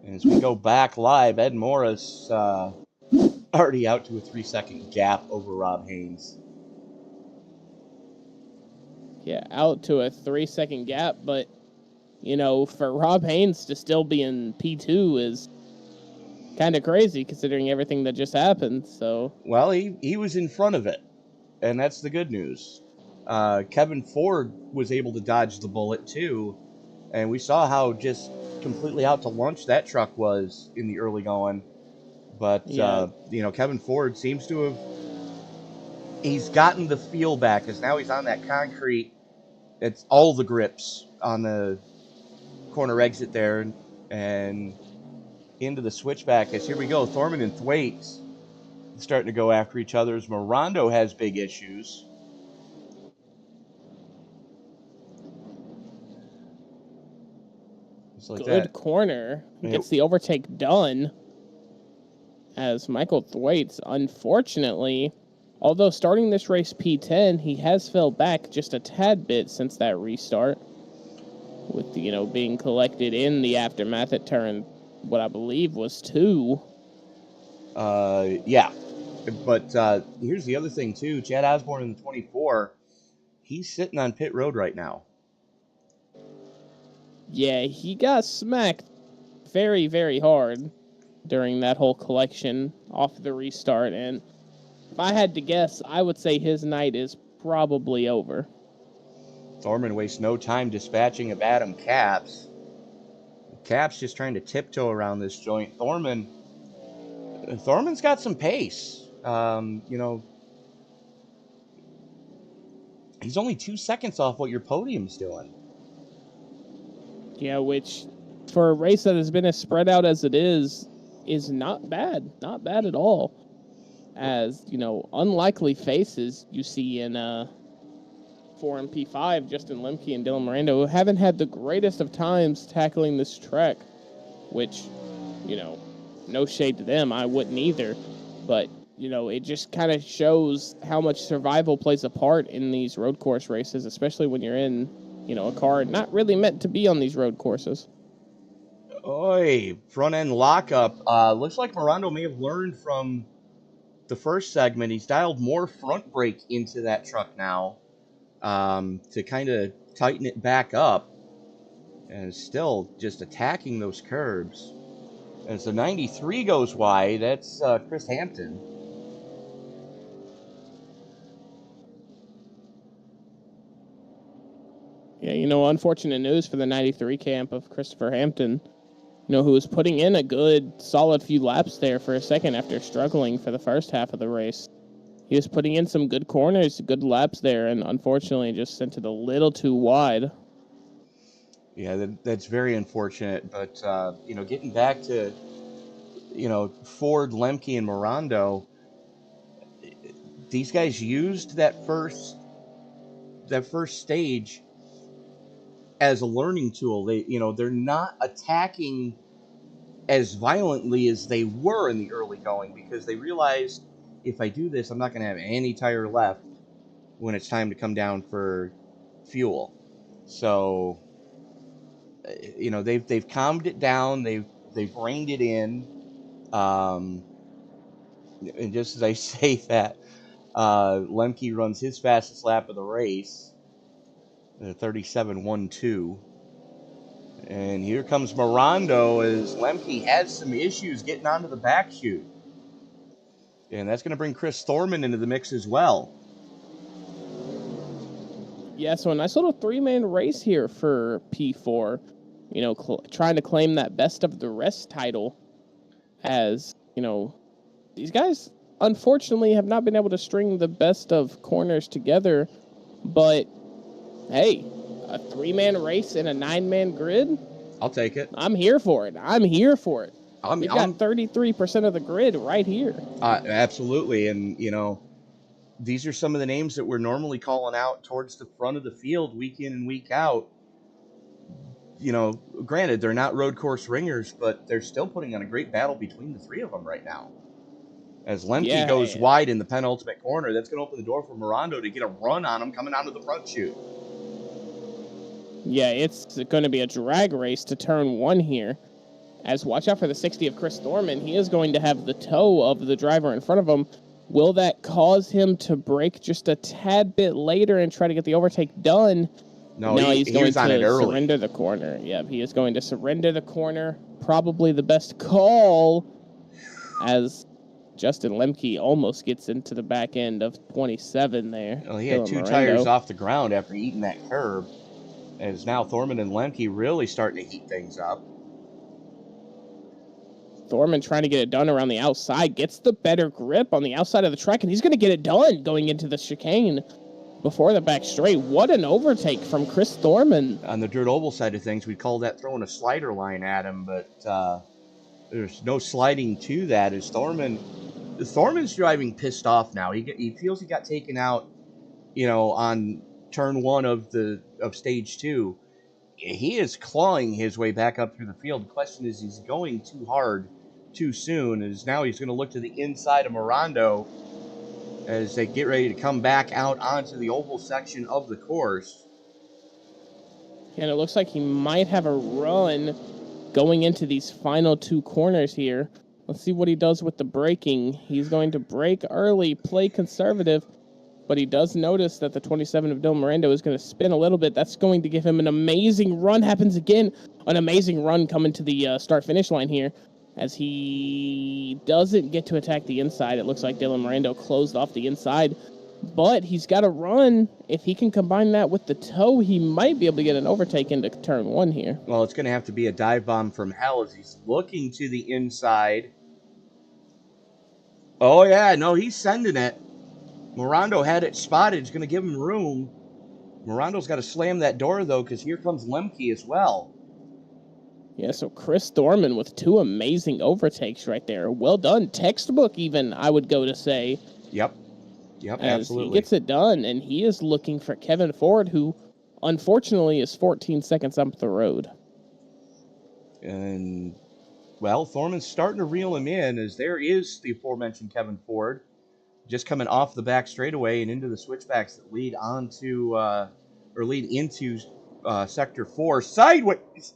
And as we go back live, Ed Morris already out to a 3-second gap over Rob Haynes. Yeah, out to a 3-second gap, but, you know, for Rob Haynes to still be in P2 is kind of crazy considering everything that just happened. So, well, he was in front of it, and that's the good news. Kevin Ford was able to dodge the bullet too, and we saw how just completely out to lunch that truck was in the early going. But yeah. you know, Kevin Ford seems to have he's gotten the feel back, as now he's on that concrete. It's all the grips on the corner exit there, and into the switchback. As here we go, Thorman and Thwaites starting to go after each other. As Mirando has big issues. Just like Good that. corner. Gets the overtake done. As Michael Thwaites, unfortunately, although starting this race P10, he has fell back just a tad bit since that restart, with, you know, being collected in the aftermath at turn, what I believe was 2. Yeah. But here's the other thing, too. Chad Osborne in the 24, he's sitting on pit road right now. Yeah, he got smacked very, very hard during that whole collection off the restart, and if I had to guess, I would say his night is probably over. Thorman wastes no time dispatching of Adam Caps. Caps just trying to tiptoe around this joint. Thorman's got some pace. You know, he's only 2 seconds off what your podium's doing. Yeah, which for a race that has been as spread out as it is not bad. Not bad at all. As, you know, unlikely faces you see in 4 and P5, Justin Lemke and Dylan Miranda, who haven't had the greatest of times tackling this track, which, you know, no shade to them, I wouldn't either. But, you know, it just kind of shows how much survival plays a part in these road course races, especially when you're in, you know, a car not really meant to be on these road courses. Oi, front end lockup. Looks like Mirando may have learned from the first segment. He's dialed more front brake into that truck now to kind of tighten it back up, and still just attacking those curbs. As the 93 goes wide, that's Chris Hampton. Yeah, you know, unfortunate news for the 93 camp of Christopher Hampton, you know, who was putting in a good, solid few laps there for a second after struggling for the first half of the race. He was putting in some good corners, good laps there, and unfortunately just sent it a little too wide. Yeah, that's very unfortunate. But, you know, getting back to, you know, Ford, Lemke, and Mirando, these guys used that first stage as a learning tool. They're not attacking as violently as they were in the early going, because they realized, if I do this, I'm not going to have any tire left when it's time to come down for fuel. So, they've calmed it down. They've reined it in. And just as I say that, Lemke runs his fastest lap of the race, 37.12. And here comes Mirondo as Lemke has some issues getting onto the back chute. And that's going to bring Chris Thorman into the mix as well. Yeah, so a nice little three-man race here for P4. Trying to claim that best of the rest title, as, these guys, unfortunately, have not been able to string the best of corners together. But, hey, a three-man race in a nine-man grid? I'll take it. I'm here for it. We've got 33% of the grid right here. Absolutely. And, these are some of the names that we're normally calling out towards the front of the field week in and week out. Granted, they're not road course ringers, but they're still putting on a great battle between the three of them right now. As Lemke goes wide in the penultimate corner, that's going to open the door for Mirondo to get a run on him coming out of the front chute. Yeah, it's going to be a drag race to turn one here. As watch out for the 60 of Chris Thorman. He is going to have the toe of the driver in front of him. Will that cause him to brake just a tad bit later and try to get the overtake done? No, he's going to surrender the corner. Yeah, he is going to surrender the corner. Probably the best call, as Justin Lemke almost gets into the back end of 27 there. Well, he had two tires off the ground after eating that curb. As now Thorman and Lemke really starting to heat things up. Thorman trying to get it done around the outside, gets the better grip on the outside of the track, and he's going to get it done going into the chicane before the back straight. What an overtake from Chris Thorman. On the dirt oval side of things, we'd call that throwing a slider line at him, but there's no sliding to that. As Thorman's driving pissed off now. He feels he got taken out, on turn one of stage two. He is clawing his way back up through the field. The question is, he's going too hard too soon, as now he's going to look to the inside of Mirondo as they get ready to come back out onto the oval section of the course. And it looks like he might have a run going into these final two corners here. Let's see what he does with the braking. He's going to brake early, play conservative, but he does notice that the 27 of Dylan Miranda is going to spin a little bit. That's going to give him an amazing run. Happens again. An amazing run coming to the start-finish line here, as he doesn't get to attack the inside. It looks like Dylan Miranda closed off the inside, but he's got a run. If he can combine that with the toe, he might be able to get an overtake into turn one here. Well, it's going to have to be a dive bomb from hell as he's looking to the inside. Oh, yeah, no, he's sending it. Mirondo had it spotted. It's going to give him room. Mirando's got to slam that door, though, because here comes Lemke as well. Yeah, so Chris Thorman with two amazing overtakes right there. Well done. Textbook, even, I would go to say. Yep, absolutely. He gets it done, and he is looking for Kevin Ford, who, unfortunately, is 14 seconds up the road. And, well, Thorman's starting to reel him in, as there is the aforementioned Kevin Ford, just coming off the back straightaway and into the switchbacks that lead into Sector 4 sideways.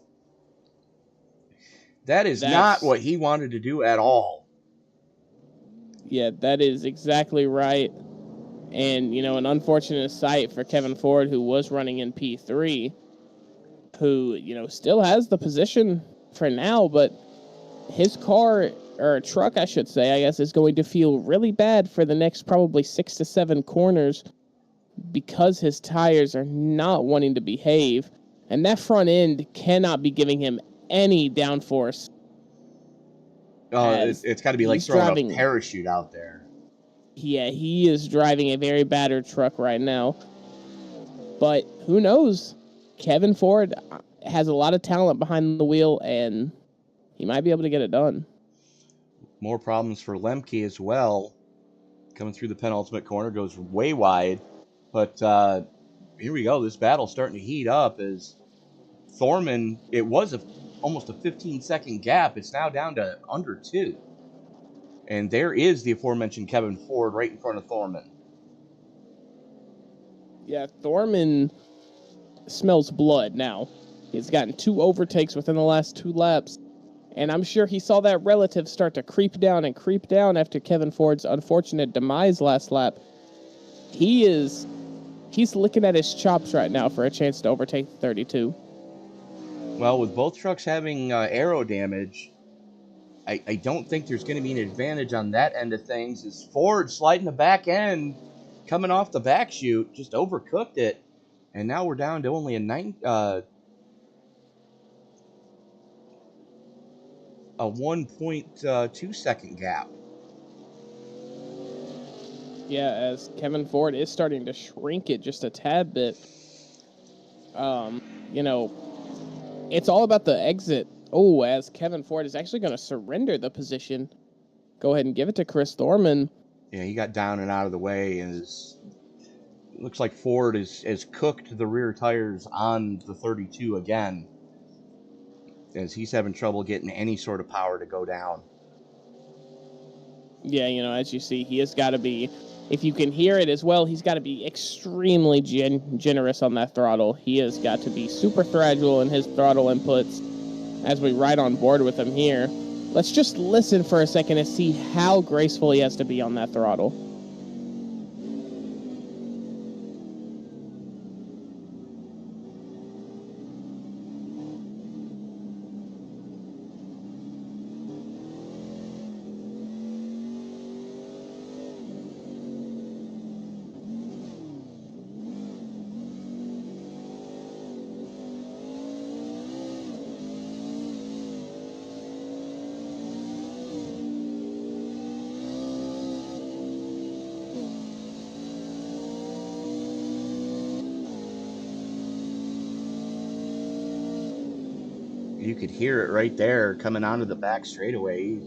That's not what he wanted to do at all. Yeah, that is exactly right. And, an unfortunate sight for Kevin Ford, who was running in P3, who, still has the position for now, but his car, or truck, I should say, I guess, is going to feel really bad for the next probably 6 to 7 corners, because his tires are not wanting to behave, and that front end cannot be giving him any downforce. It's got to be like throwing a parachute out there. Yeah, he is driving a very battered truck right now. But who knows? Kevin Ford has a lot of talent behind the wheel, and he might be able to get it done. More problems for Lemke as well. coming through the penultimate corner, goes way wide. But here we go. This battle's starting to heat up as Thorman, it was almost a 15-second gap. It's now down to under 2. And there is the aforementioned Kevin Ford right in front of Thorman. Yeah, Thorman smells blood now. He's gotten 2 overtakes within the last 2 laps. And I'm sure he saw that relative start to creep down after Kevin Ford's unfortunate demise last lap. He's licking at his chops right now for a chance to overtake 32. Well, with both trucks having aero damage, I don't think there's going to be an advantage on that end of things. As Ford sliding the back end, coming off the back chute, just overcooked it. And now we're down to only a 1.2 second gap. Yeah, as Kevin Ford is starting to shrink it just a tad bit. It's all about the exit. Oh, as Kevin Ford is actually going to surrender the position. Go ahead and give it to Chris Thorman. Yeah, he got down and out of the way, and looks like Ford has cooked the rear tires on the 32 again, as he's having trouble getting any sort of power to go down. Yeah, as you see, he has got to be, if you can hear it as well, he's got to be extremely generous on that throttle. He has got to be super fragile in his throttle inputs as we ride on board with him here. Let's just listen for a second and see how graceful he has to be on that throttle. You could hear it right there coming onto the back straightaway.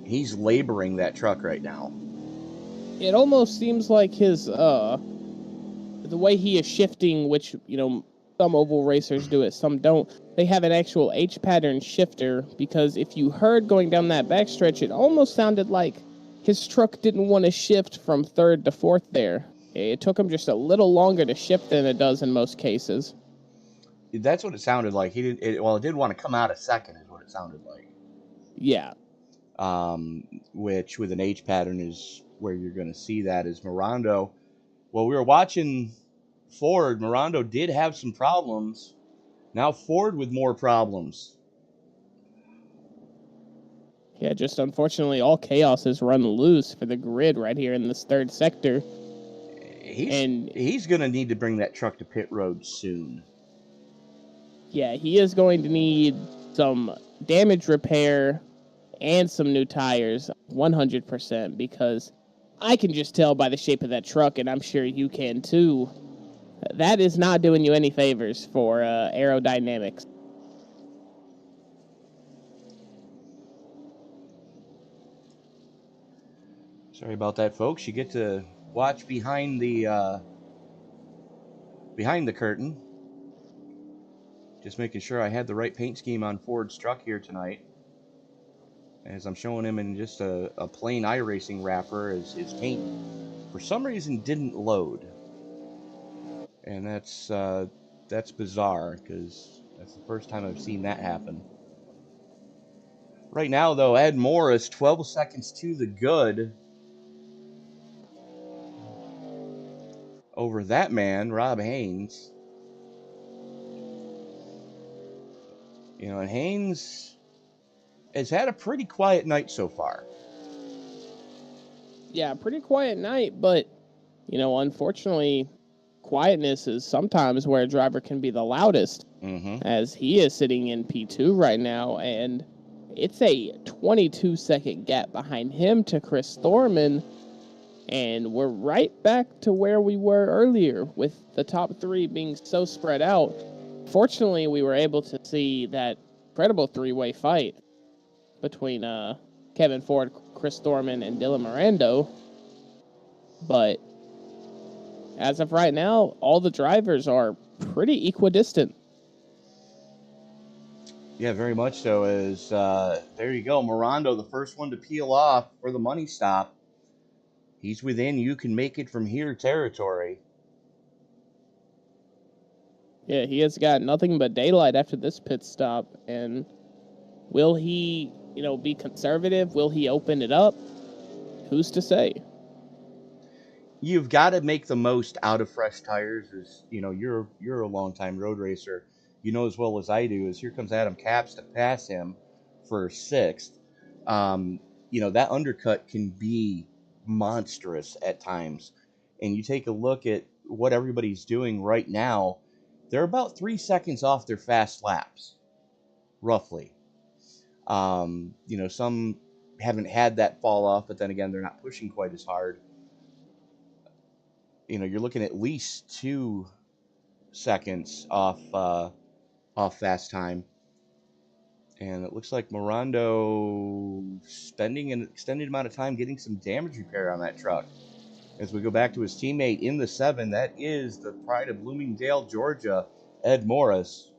He's laboring that truck right now. It almost seems like his the way he is shifting, which some oval racers do it, some don't. They have an actual H pattern shifter, because if you heard going down that backstretch, it almost sounded like his truck didn't want to shift from 3rd to 4th there. It took him just a little longer to shift than it does in most cases. That's what it sounded like. It did want to come out a second, is what it sounded like. Yeah. Which with an H pattern is where you're going to see that is Mirondo. Well, we were watching Ford. Mirondo did have some problems. Now Ford with more problems. Yeah, just unfortunately all chaos has run loose for the grid right here in this 3rd sector. He's going to need to bring that truck to pit road soon. Yeah, he is going to need some damage repair and some new tires, 100%, because I can just tell by the shape of that truck, and I'm sure you can too, that is not doing you any favors for aerodynamics. Sorry about that, folks. You get to watch behind the curtain. Just making sure I had the right paint scheme on Ford's truck here tonight. As I'm showing him in just a plain iRacing wrapper, as his paint, for some reason, didn't load. And that's bizarre, because that's the first time I've seen that happen. Right now, though, Ed Morris, 12 seconds to the good over that man, Rob Haynes. And Haynes has had a pretty quiet night so far. Yeah, pretty quiet night, but, unfortunately, quietness is sometimes where a driver can be the loudest, as he is sitting in P2 right now, and it's a 22-second gap behind him to Chris Thorman, and we're right back to where we were earlier, with the top 3 being so spread out. Fortunately, we were able to see that incredible 3-way fight between Kevin Ford, Chris Thorman, and Dylan Mirando. But as of right now, all the drivers are pretty equidistant. Yeah, very much so. As there you go, Mirando, the first one to peel off for the money stop. He's within you can make it from here territory. Yeah, he has got nothing but daylight after this pit stop. And will he, be conservative? Will he open it up? Who's to say? You've got to make the most out of fresh tires. As you're a longtime road racer. You know as well as I do. As here comes Adam Capps to pass him for sixth. That undercut can be monstrous at times. And you take a look at what everybody's doing right now. They're about 3 seconds off their fast laps, roughly. Some haven't had that fall off, but then again, they're not pushing quite as hard. You're looking at least 2 seconds off fast time. And it looks like Mirando spending an extended amount of time getting some damage repair on that truck. As we go back to his teammate in the 7, that is the pride of Bloomingdale, Georgia, Ed Morris.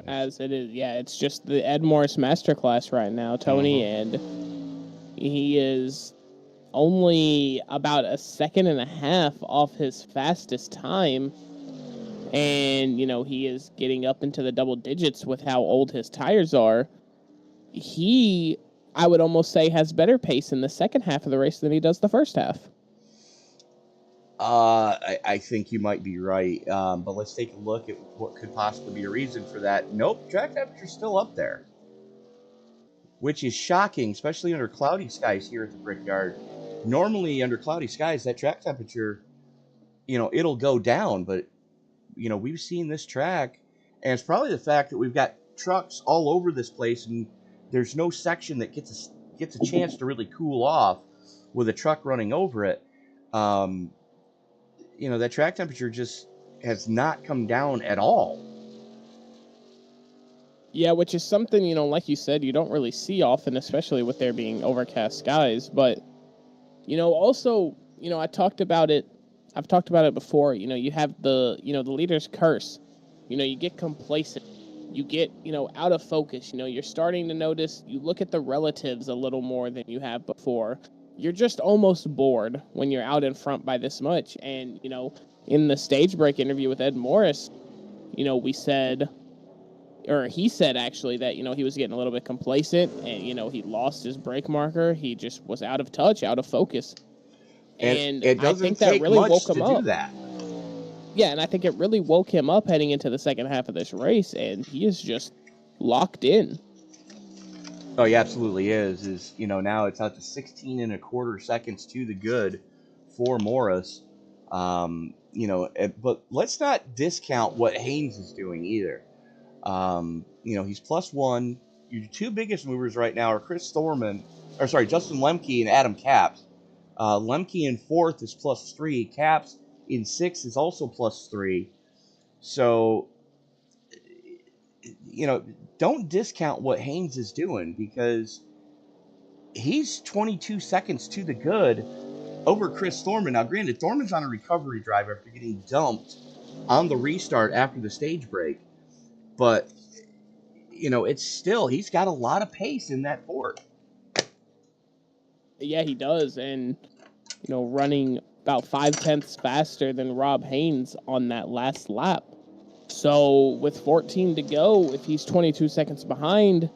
As it is, yeah, it's just the Ed Morris Masterclass right now, Tony, and he is only about 1.5 seconds off his fastest time. And, he is getting up into the double digits with how old his tires are. He, I would almost say, has better pace in the second half of the race than he does the first half. I think you might be right. But let's take a look at what could possibly be a reason for that. Nope, track temperature's still up there. Which is shocking, especially under cloudy skies here at the Brickyard. Normally, under cloudy skies, that track temperature, it'll go down. But, we've seen this track, and it's probably the fact that we've got trucks all over this place, and there's no section that gets a chance to really cool off with a truck running over it. That track temperature just has not come down at all. Yeah, which is something, like you said, you don't really see often, especially with there being overcast skies. But, also, I've talked about it before. You have the leader's curse. You get complacent. You get, out of focus. You're starting to notice, you look at the relatives a little more than you have before. You're just almost bored when you're out in front by this much. And, in the stage break interview with Ed Morris, we said, or he said actually that, he was getting a little bit complacent and, he lost his brake marker. He just was out of touch, out of focus. And it doesn't I think that really woke him up. do that. Yeah, and I think it really woke him up heading into the second half of this race, and he is just locked in. Oh, he absolutely is. Now it's out to 16.25 seconds to the good for Morris. But let's not discount what Haynes is doing either. He's +1. Your 2 biggest movers right now are Justin Lemke and Adam Capps. Lemke in 4th is +3. Capps in 6th is also +3. So, don't discount what Haynes is doing, because he's 22 seconds to the good over Chris Thorman. Now, granted, Thorman's on a recovery drive after getting dumped on the restart after the stage break. But, it's still, he's got a lot of pace in that Ford. Yeah, he does. And, running about 0.5 faster than Rob Haynes on that last lap. So with 14 to go, if he's 22 seconds behind,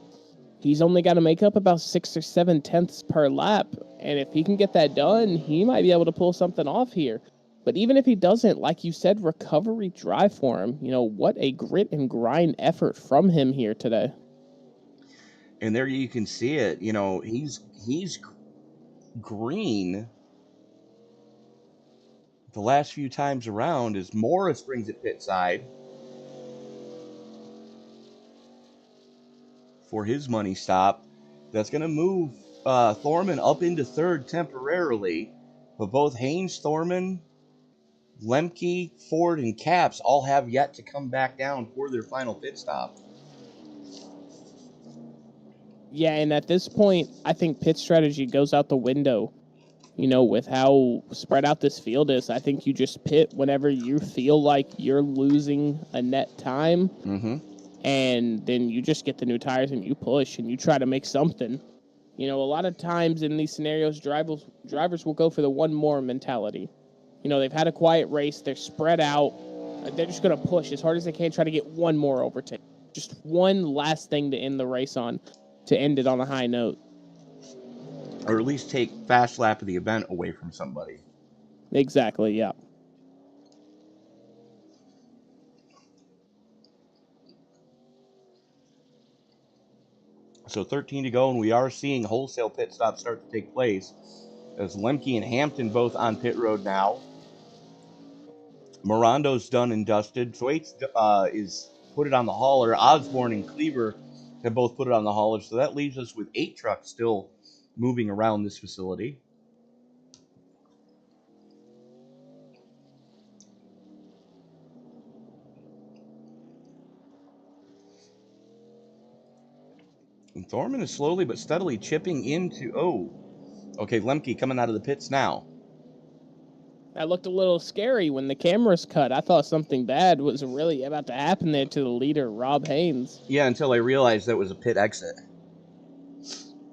he's only got to make up about 6 or 7 tenths per lap. And if he can get that done, he might be able to pull something off here. But even if he doesn't, like you said, recovery drive for him. What a grit and grind effort from him here today. And there you can see it. He's green the last few times around as Morris brings it pit side for his money stop. That's going to move Thorman up into 3rd temporarily. But both Haynes, Thorman, Lemke, Ford, and Capps all have yet to come back down for their final pit stop. Yeah, and at this point, I think pit strategy goes out the window. You know, with how spread out this field is, I think you just pit whenever you feel like you're losing a net time. Mm-hmm. And then you just get the new tires and you push and you try to make something. You know, a lot of times in these scenarios, drivers will go for the one more mentality. You know, they've had a quiet race, they're spread out, they're just going to push as hard as they can, try to get one more overtake. Just one last thing to end the race on, to end it on a high note. Or at least take fast lap of the event away from somebody. Exactly, yeah. So 13 to go, and we are seeing wholesale pit stops start to take place as Lemke and Hampton both on pit road now. Morando's done and dusted. Thwaites is put it on the hauler. Osborne and Cleaver have both put it on the hauler, so that leaves us with 8 trucks still moving around this facility. And Thorman is slowly but steadily chipping into... Oh, okay, Lemke coming out of the pits now. That looked a little scary when the cameras cut. I thought something bad was really about to happen there to the leader, Rob Haynes. Yeah, until I realized that was a pit exit.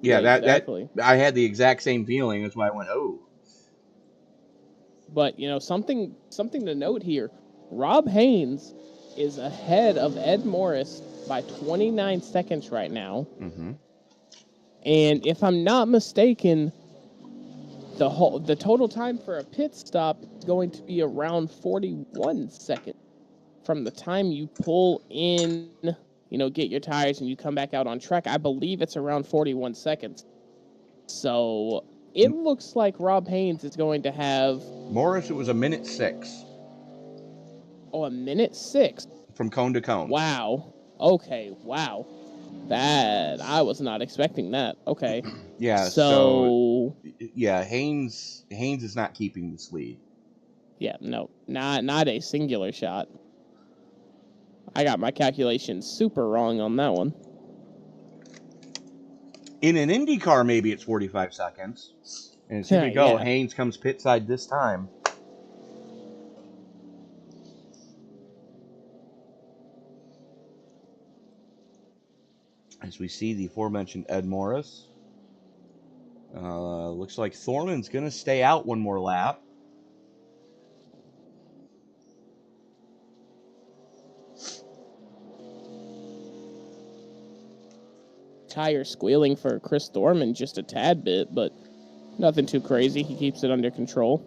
Yeah, exactly. that I had the exact same feeling. That's why I went, oh. But, you know, something to note here. Rob Haynes is ahead of Ed Morris by 29 seconds right now. Mm-hmm. And if I'm not mistaken, the total time for a pit stop is going to be around 41 seconds from the time you pull in, you know, get your tires and you come back out on track. I believe it's around 41 seconds. So it looks like Rob Haynes is going to have... Morris, it was a minute 6. Oh, a minute 6? From cone to cone. Wow. Okay, wow. That, I was not expecting that. Okay. Yeah, so yeah, Haynes is not keeping this lead. Yeah, no, not a singular shot. I got my calculations super wrong on that one. In an Indy car, maybe it's 45 seconds. And here we go. Yeah. Haynes comes pit side this time. As we see the aforementioned Ed Morris. Looks like Thorman's going to stay out one more lap. Tire squealing for Chris Thorman just a tad bit, but nothing too crazy. He keeps it under control.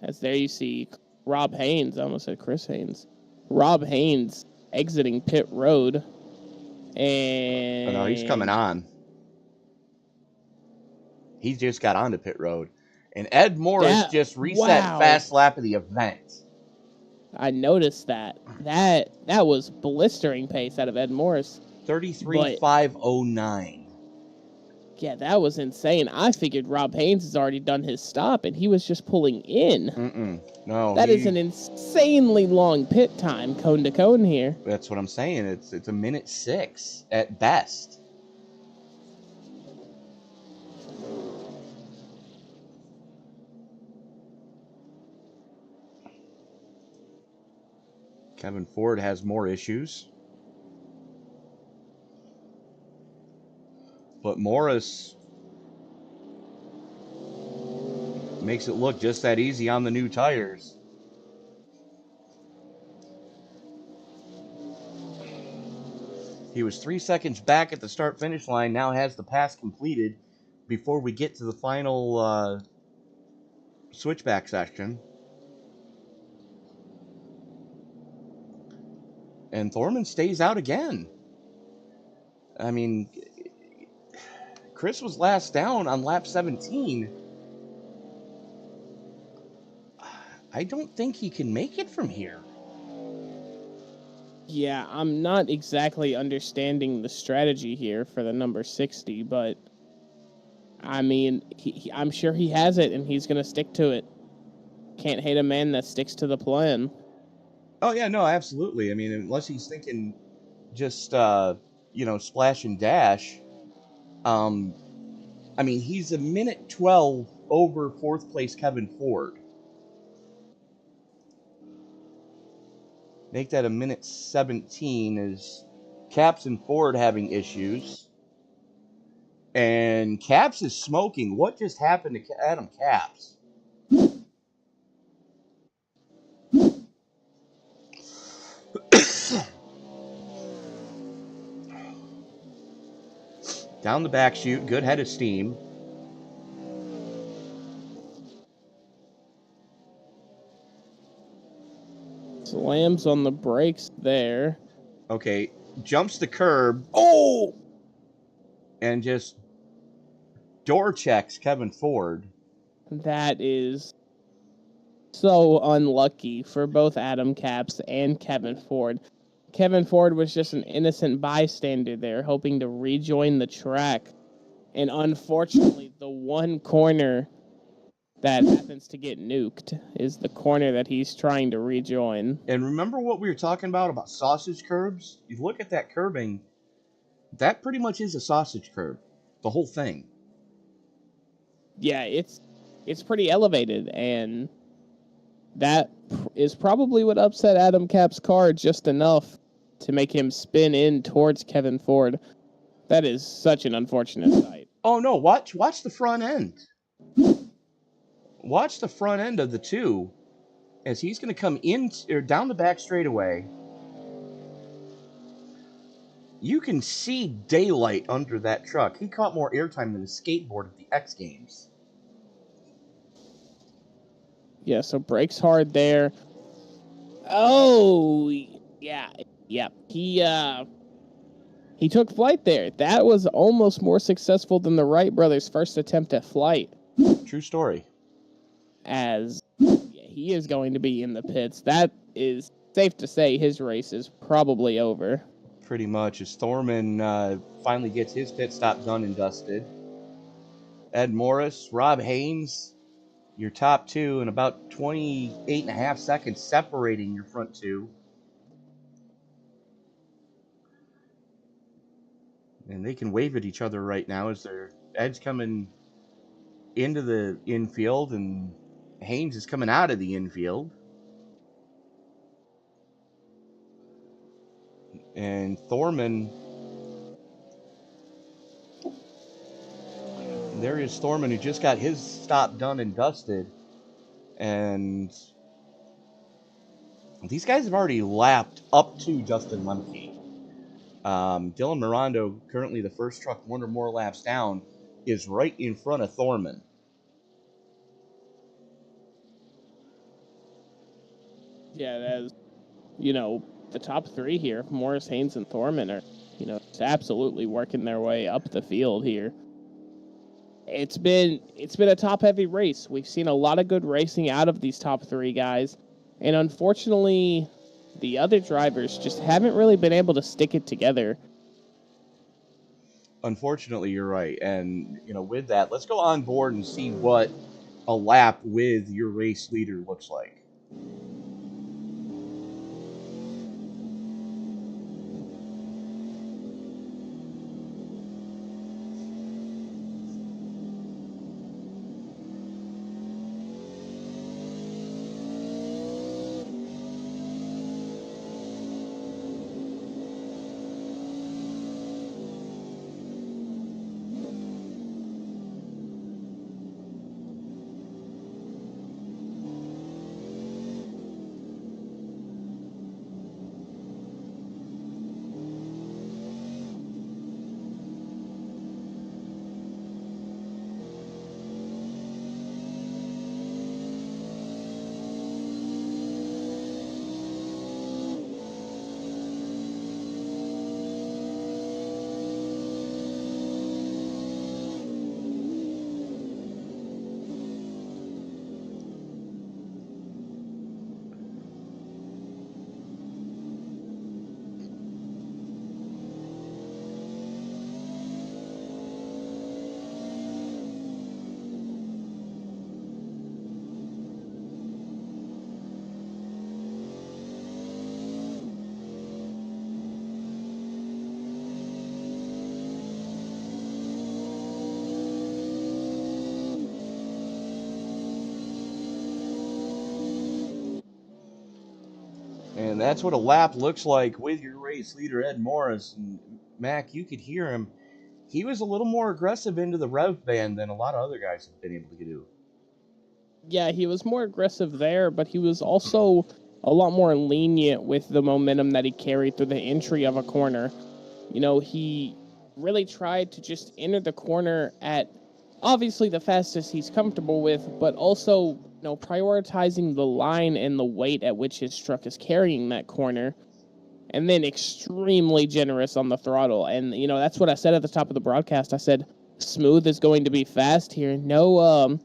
As there you see Rob Haynes, I almost said Chris Haynes. Rob Haynes exiting pit road. And... Oh, no, he's coming on. He just got onto pit road. And Ed Morris just reset fast lap of the event. I noticed that. That was blistering pace out of Ed Morris. 33.509. Yeah, that was insane. I figured Rob Haynes has already done his stop, and he was just pulling in. No. That is an insanely long pit time, cone to cone here. That's what I'm saying. It's a minute 6 at best. Kevin Ford has more issues. But Morris makes it look just that easy on the new tires. He was 3 seconds back at the start-finish line, now has the pass completed before we get to the final switchback section. And Thorman stays out again. I mean, Chris was last down on lap 17. I don't think he can make it from here. Yeah, I'm not exactly understanding the strategy here for the number 60, but I mean, I'm sure he has it and he's going to stick to it. Can't hate a man that sticks to the plan. Oh, yeah, no, absolutely. I mean, unless he's thinking just splash and dash. I mean, he's a minute 12 over fourth place Kevin Ford. Make that a minute 17 as Caps and Ford having issues. And Caps is smoking. What just happened to Adam Caps? Down the back chute, good head of steam. Slams on the brakes there. Okay, jumps the curb. Oh! And just door checks Kevin Ford. That is so unlucky for both Adam Caps and Kevin Ford. Kevin Ford was just an innocent bystander there, hoping to rejoin the track. And unfortunately, the one corner that happens to get nuked is the corner that he's trying to rejoin. And remember what we were talking about sausage curbs? You look at that curbing, that pretty much is a sausage curb. The whole thing. Yeah, it's pretty elevated, and that is probably what upset Adam Cap's car just enough to make him spin in towards Kevin Ford. That is such an unfortunate sight. Oh no, watch the front end. Watch the front end of the two as he's going to come in or down the back straightaway. You can see daylight under that truck. He caught more airtime than a skateboard at the X Games. Yeah, so brakes hard there. Oh, yeah. He took flight there. That was almost more successful than the Wright brothers' first attempt at flight. True story. As he is going to be in the pits. That is safe to say his race is probably over. Pretty much, as Thorman finally gets his pit stop done and dusted. Ed Morris, Rob Haynes, your top two, and about 28.5 seconds separating your front two. And they can wave at each other right now as Ed's coming into the infield and Haynes is coming out of the infield. And Thorman, there is Thorman who just got his stop done and dusted. And these guys have already lapped up to Justin Lemke. Dylan Mirando, currently the first truck, one or more laps down, is right in front of Thorman. Yeah, that is, the top three here, Morris, Haynes, and Thorman are, just absolutely working their way up the field here. It's been a top-heavy race. We've seen a lot of good racing out of these top three guys, and unfortunately, the other drivers just haven't really been able to stick it together. Unfortunately, you're right. And, with that, let's go on board and see what a lap with your race leader looks like. And that's what a lap looks like with your race leader, Ed Morris. And Mac, you could hear him. He was a little more aggressive into the rev band than a lot of other guys have been able to do. Yeah, he was more aggressive there, but he was also a lot more lenient with the momentum that he carried through the entry of a corner. You know, he really tried to just enter the corner at obviously the fastest he's comfortable with, but also, you know, prioritizing the line and the weight at which his truck is carrying that corner, and then extremely generous on the throttle. And, you know, that's what I said at the top of the broadcast. I said, smooth is going to be fast here. No,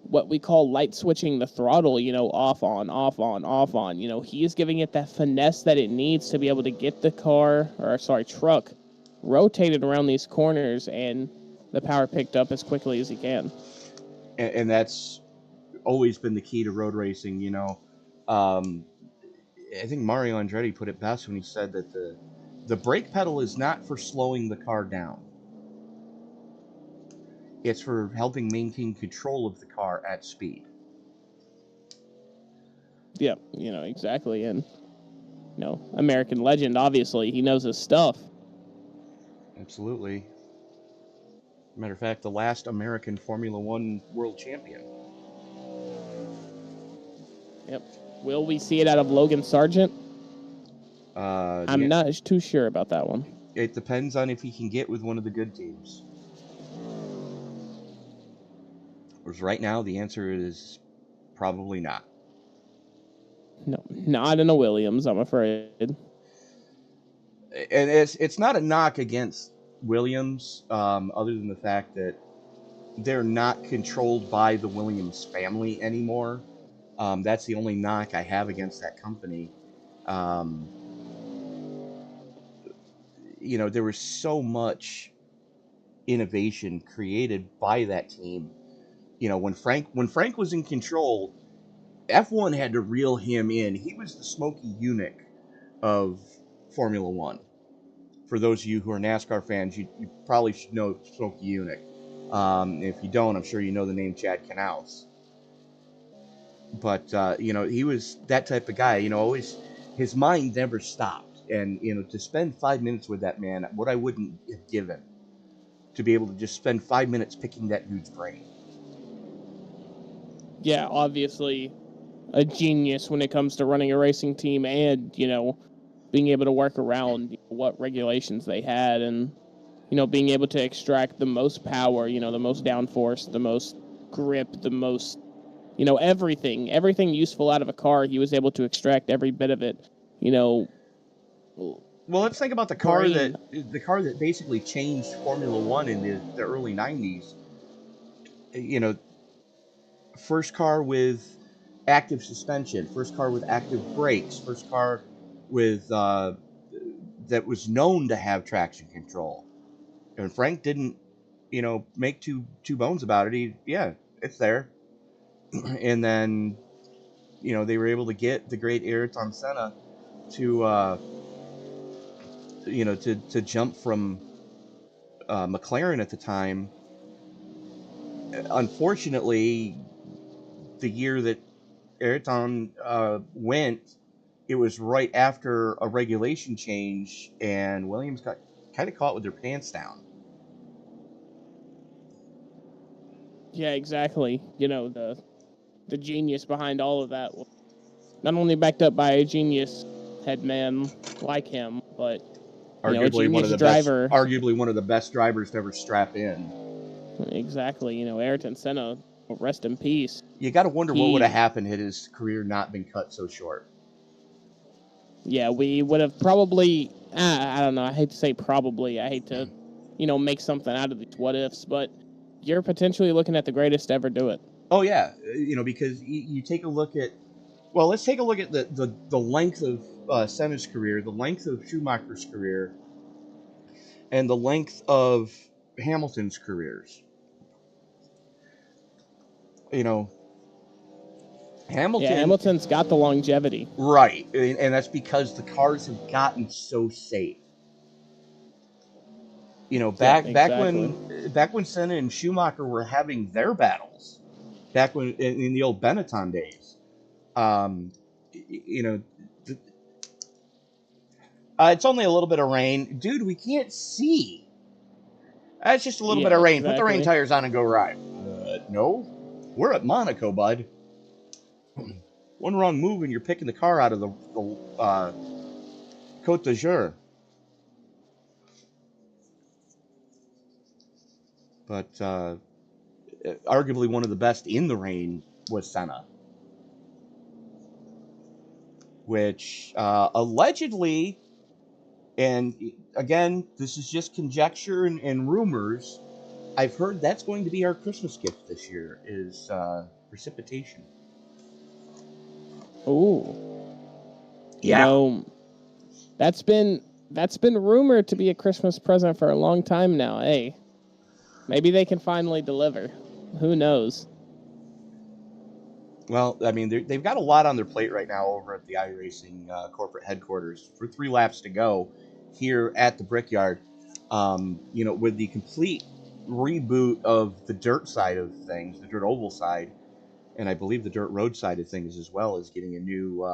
what we call light switching the throttle, you know, off, on, off, on, off, on. You know, he is giving it that finesse that it needs to be able to get the truck rotated around these corners and the power picked up as quickly as he can. And that's always been the key to road racing, you know. I think Mario Andretti put it best when he said that the brake pedal is not for slowing the car down. It's for helping maintain control of the car at speed. Yeah, you know, exactly. And, you know, American legend, obviously. He knows his stuff. Absolutely. Matter of fact, the last American Formula One world champion. Yep. Will we see it out of Logan Sargent? I'm not too sure about that one. It depends on if he can get with one of the good teams. Whereas right now, the answer is probably not. No, not in a Williams, I'm afraid. And it's not a knock against Williams, other than the fact that they're not controlled by the Williams family anymore. That's the only knock I have against that company. You know, there was so much innovation created by that team. You know, when Frank was in control, F1 had to reel him in. He was the Smokey Yunick of Formula One. For those of you who are NASCAR fans, you probably should know Smokey Yunick. If you don't, I'm sure you know the name Chad Knaus. But, you know, he was that type of guy. You know, always, his mind never stopped. And, you know, to spend 5 minutes with that man, what I wouldn't have given to be able to just spend 5 minutes picking that dude's brain. Yeah, obviously a genius when it comes to running a racing team and, you know, being able to work around what regulations they had and, you know, being able to extract the most power, you know, the most downforce, the most grip, the most, you know, everything useful out of a car. He was able to extract every bit of it, you know. Well, let's think about the car that basically changed Formula One in the early 90s. You know, first car with active suspension, first car with active brakes, first car with that was known to have traction control. And Frank didn't, you know, make two bones about it. It's there. And then, you know, they were able to get the great Ayrton Senna to you know, to jump from McLaren at the time. Unfortunately, the year that Ayrton went, it was right after a regulation change, and Williams got kind of caught with their pants down. Yeah, exactly. You know, the genius behind all of that was not only backed up by a genius head man like him, but Arguably one of the driver. Arguably one of the best drivers to ever strap in. Exactly. You know, Ayrton Senna, rest in peace. You got to wonder what would have happened had his career not been cut so short. Yeah, we would have probably, I don't know, I hate to say probably. I hate to, you know, make something out of these what ifs, but you're potentially looking at the greatest to ever do it. Oh, yeah. You know, because you take a look at, well, let's take a look at the length of Senna's career, the length of Schumacher's career, and the length of Hamilton's careers. You know, Hamilton's got the longevity. Right, and that's because the cars have gotten so safe. You know, back when Senna and Schumacher were having their battles, back when in the old Benetton days, you know, It's only a little bit of rain. Dude, we can't see. It's just a little bit Yeah, of rain. Put the rain exactly. tires on and go ride. No. We're at Monaco, bud. One wrong move and you're picking the car out of the Côte d'Azur. But arguably one of the best in the rain was Senna. Which allegedly, and again, this is just conjecture and rumors, I've heard that's going to be our Christmas gift this year, is precipitation. Ooh. Yeah. You know, that's been rumored to be a Christmas present for a long time now. Hey, maybe they can finally deliver. Who knows? Well, I mean, they've got a lot on their plate right now over at the iRacing corporate headquarters. For 3 laps to go here at the Brickyard, with the complete reboot of the dirt side of things, the dirt oval side, and I believe the dirt road side of things as well, is getting a new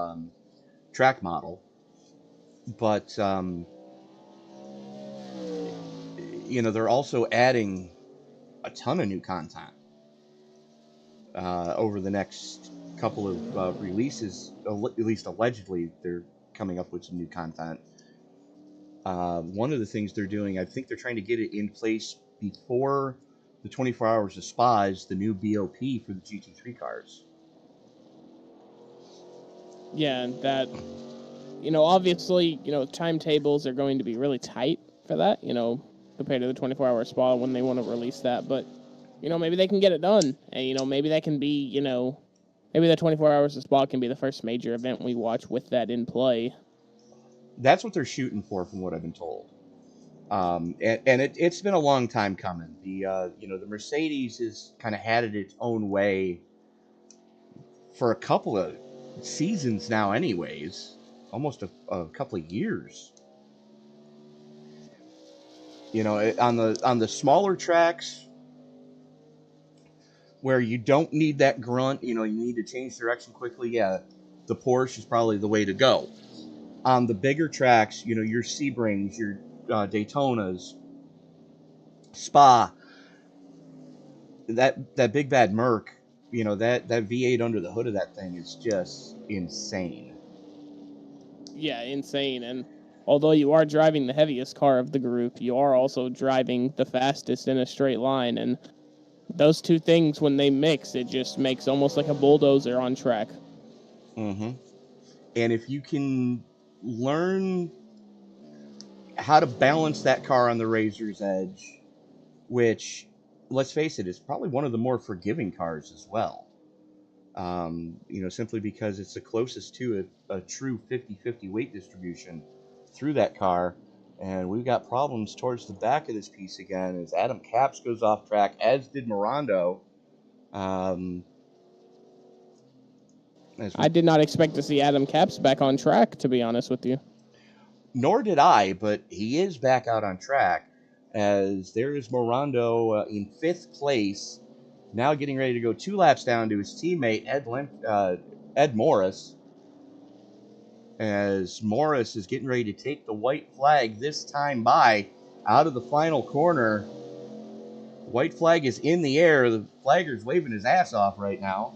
track model. But, they're also adding a ton of new content over the next couple of releases. At least allegedly, they're coming up with some new content. One of the things they're doing, I think they're trying to get it in place before the 24 Hours of Spa, is the new BOP for the GT3 cars. Yeah, that, obviously, timetables are going to be really tight for that, compared to the 24-hour spa when they want to release that. But, maybe they can get it done. And, maybe that can be, maybe the 24 Hours of Spa can be the first major event we watch with that in play. That's what they're shooting for, from what I've been told. And it's been a long time coming. The Mercedes has kind of had it its own way for a couple of seasons now, anyways, almost a couple of years. On the smaller tracks where you don't need that grunt, you need to change direction quickly. Yeah, the Porsche is probably the way to go. On the bigger tracks, your Sebrings, your Daytonas, Spa, that big bad Merc, that V8 under the hood of that thing is just insane. Yeah, insane. And although you are driving the heaviest car of the group, you are also driving the fastest in a straight line. And those two things, when they mix, it just makes almost like a bulldozer on track. Mm-hmm. And if you can learn how to balance that car on the razor's edge, which, let's face it, is probably one of the more forgiving cars as well. Simply because it's the closest to a true 50-50 weight distribution through that car. And we've got problems towards the back of this piece again as Adam Capps goes off track, as did Morando. I did not expect to see Adam Capps back on track, to be honest with you. Nor did I, but he is back out on track, as there is Morando in 5th place, now getting ready to go 2 laps down to his teammate Ed Morris, as Morris is getting ready to take the white flag this time by out of the final corner. White flag is in the air. The flagger's waving his ass off right now.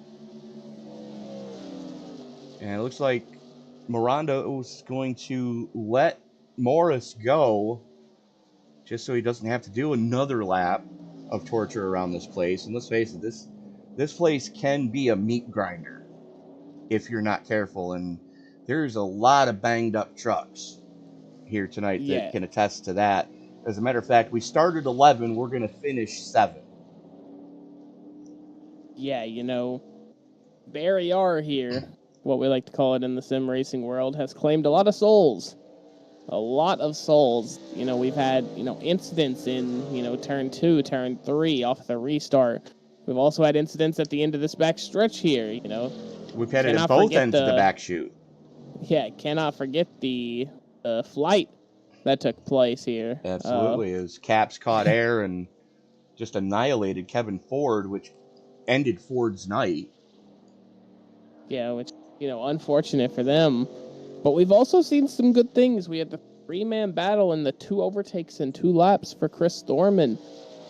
And it looks like Morando is going to let Morris go just so he doesn't have to do another lap of torture around this place. And let's face it, this place can be a meat grinder if you're not careful. And there's a lot of banged up trucks here tonight that can attest to that. As a matter of fact, we started 11. We're going to finish 7. Yeah, the AR here, what we like to call it in the sim racing world, has claimed a lot of souls. A lot of souls. We've had, incidents in, turn 2, turn 3 off the restart. We've also had incidents at the end of this back stretch here, We've had it at both ends of the back chute. Yeah, cannot forget the flight that took place here. Absolutely. As Capps caught air and just annihilated Kevin Ford, which ended Ford's night. Yeah, which, unfortunate for them. But we've also seen some good things. We had the three-man battle in the 2 overtakes in 2 laps for Chris Thorman,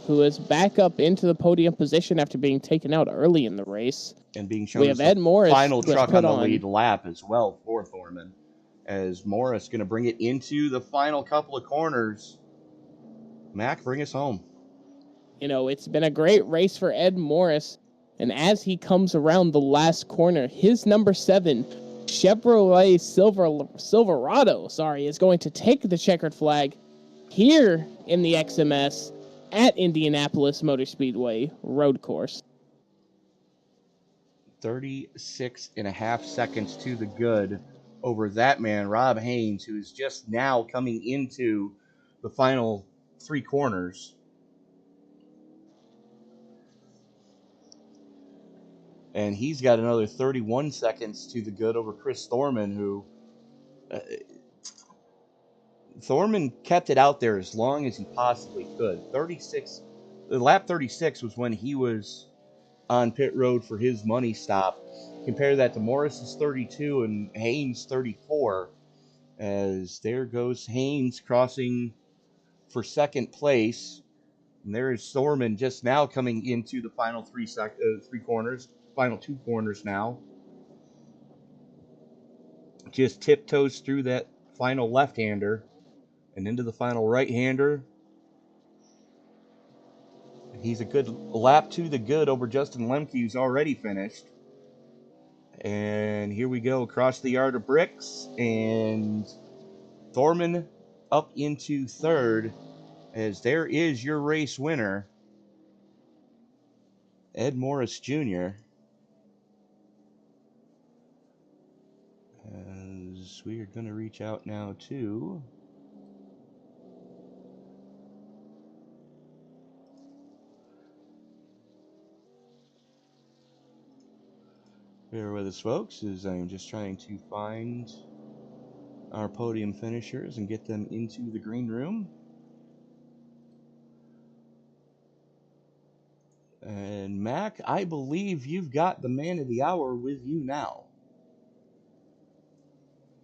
who is back up into the podium position after being taken out early in the race. And being shown We as have Ed the Morris, final who has truck put on the on- lead lap as well for Thorman. As Morris going to bring it into the final couple of corners. Mac, bring us home. You know, it's been a great race for Ed Morris. And as he comes around the last corner, his number 7 Chevrolet Silverado, is going to take the checkered flag here in the XMS at Indianapolis Motor Speedway road course. 36 and a half seconds to the good over that man, Rob Haynes, who is just now coming into the final 3 corners. And he's got another 31 seconds to the good over Chris Thorman, who... Thorman kept it out there as long as he possibly could. Lap 36 was when he was on pit road for his money stop. Compare that to Morris's 32 and Haynes' 34. As there goes Haynes crossing for second place. And there is Thorman just now coming into the final 3 corners. Final 2 corners now. Just tiptoes through that final left-hander and into the final right-hander. He's a good lap to the good over Justin Lemke, who's already finished. And here we go across the yard of bricks. And Thorman up into third, as there is your race winner, Ed Morris Jr. As we are going to reach out now to... Bear with us, folks, as I'm just trying to find our podium finishers and get them into the green room. And Mac, I believe you've got the man of the hour with you now.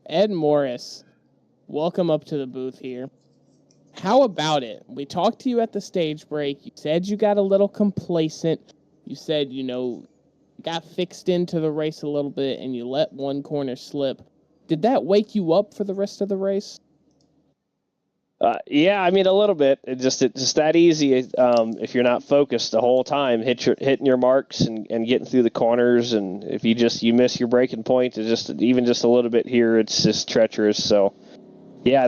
Ed Morris, welcome up to the booth here. How about it? We talked to you at the stage break. You said you got a little complacent. You said, got fixed into the race a little bit and you let one corner slip. Did that wake you up for the rest of the race? Yeah, I mean, a little bit. It's just that easy. If you're not focused the whole time, hitting your marks and getting through the corners, and if you miss your braking point, it's just a little bit here, it's just treacherous. So, yeah,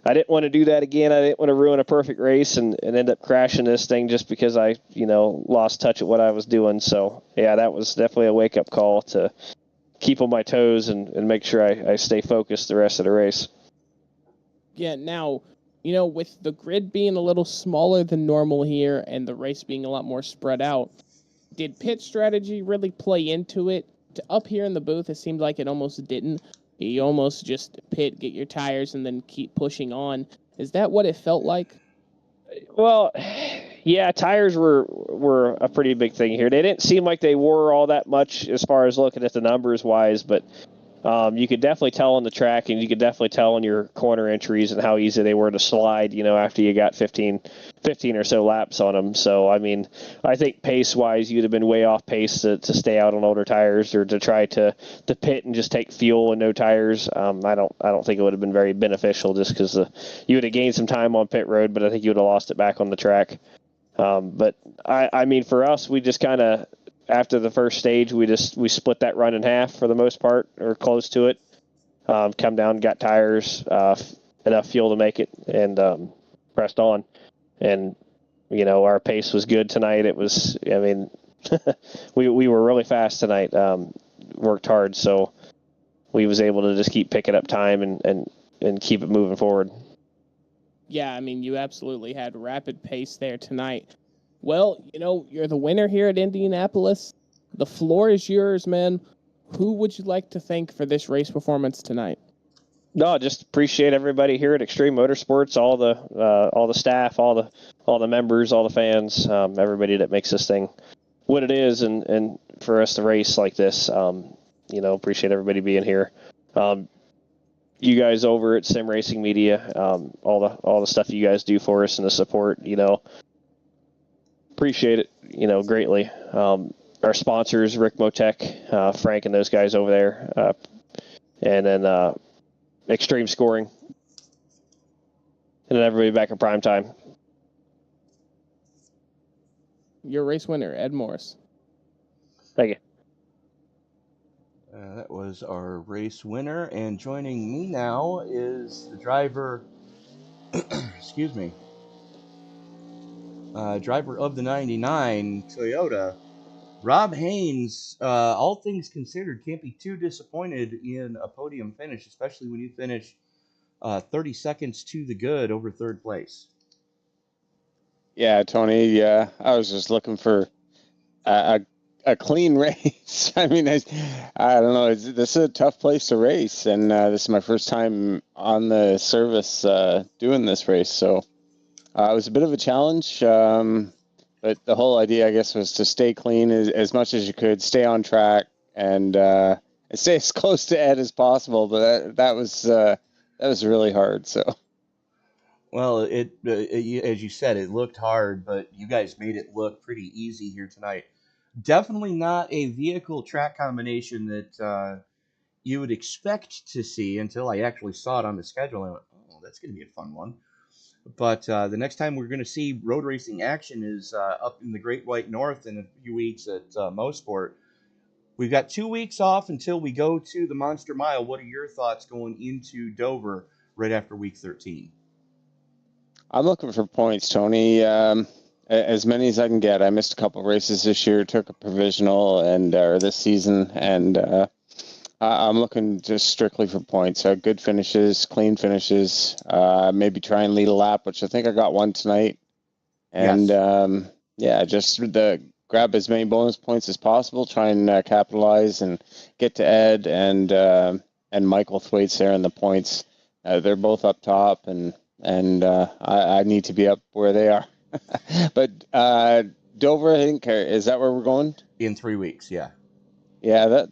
I didn't want to do that again. I didn't want to ruin a perfect race and end up crashing this thing just because I, lost touch of what I was doing. So, yeah, that was definitely a wake-up call to keep on my toes and make sure I stay focused the rest of the race. Yeah, now, with the grid being a little smaller than normal here and the race being a lot more spread out, did pit strategy really play into it? Up here in the booth, it seemed like it almost didn't. You almost just pit, get your tires, and then keep pushing on. Is that what it felt like? Well, yeah, tires were a pretty big thing here. They didn't seem like they wore all that much as far as looking at the numbers wise, but you could definitely tell on the track, and you could definitely tell on your corner entries and how easy they were to slide, after you got 15 or so laps on them. So, I mean, I think pace-wise, you'd have been way off pace to stay out on older tires or to try to pit and just take fuel and no tires. I don't think it would have been very beneficial just because you would have gained some time on pit road, but I think you would have lost it back on the track. But, I mean, for us, we just kind of... After the first stage, we split that run in half for the most part, or close to it. Come down, got tires, enough fuel to make it, and pressed on. And our pace was good tonight. It was, I mean, we were really fast tonight. Worked hard, so we was able to just keep picking up time and keep it moving forward. Yeah, I mean, you absolutely had rapid pace there tonight. Well, you're the winner here at Indianapolis. The floor is yours, man. Who would you like to thank for this race performance tonight? No, just appreciate everybody here at Extreme Motorsports, all the staff, all the members, all the fans, everybody that makes this thing what it is, and for us to race like this, appreciate everybody being here. you guys over at Sim Racing Media, all the stuff you guys do for us and the support, appreciate it, greatly. Our sponsors, Ricmotech, Frank and those guys over there, and then Extreme Scoring, and then everybody back in prime time. Your race winner, Ed Morris. Thank you. That was our race winner, and joining me now is the driver, excuse me, driver of the 99 Toyota, Rob Haynes. All things considered, can't be too disappointed in a podium finish, especially when you finish 30 seconds to the good over third place. Yeah, Tony, yeah, I was just looking for a clean race. I mean, I don't know. This is a tough place to race, and this is my first time on the service doing this race, so it was a bit of a challenge. But the whole idea, I guess, was to stay clean as much as you could, stay on track, and stay as close to Ed as possible. But that was really hard. So. Well, as you said, it looked hard, but you guys made it look pretty easy here tonight. Definitely not a vehicle track combination that you would expect to see until I actually saw it on the schedule. I went, oh, that's going to be a fun one. But the next time we're going to see road racing action is up in the Great White North in a few weeks at Mosport. We've got 2 weeks off until we go to the Monster Mile. What are your thoughts going into Dover right after week 13? I'm looking for points, Tony. As many as I can get. I missed a couple races this year, took a provisional, or this season, and I'm looking just strictly for points. Good finishes, clean finishes. Maybe try and lead a lap, which I think I got one tonight. And yes. Just grab as many bonus points as possible. Try and capitalize and get to Ed and Michael Thwaites there in the points. They're both up top, and I need to be up where they are. But Dover, I think, is that where we're going? In 3 weeks, yeah. Yeah,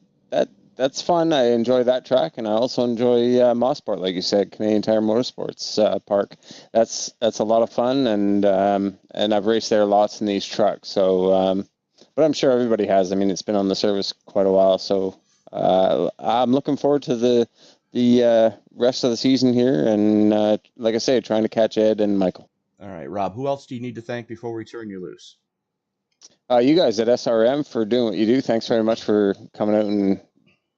that's fun. I enjoy that track, and I also enjoy Mosport, like you said, Canadian Tire Motorsports Park. That's a lot of fun, and I've raced there lots in these trucks. So, but I'm sure everybody has. I mean, it's been on the service quite a while, so I'm looking forward to the rest of the season here, and like I say, trying to catch Ed and Michael. All right, Rob, who else do you need to thank before we turn you loose? You guys at SRM for doing what you do. Thanks very much for coming out and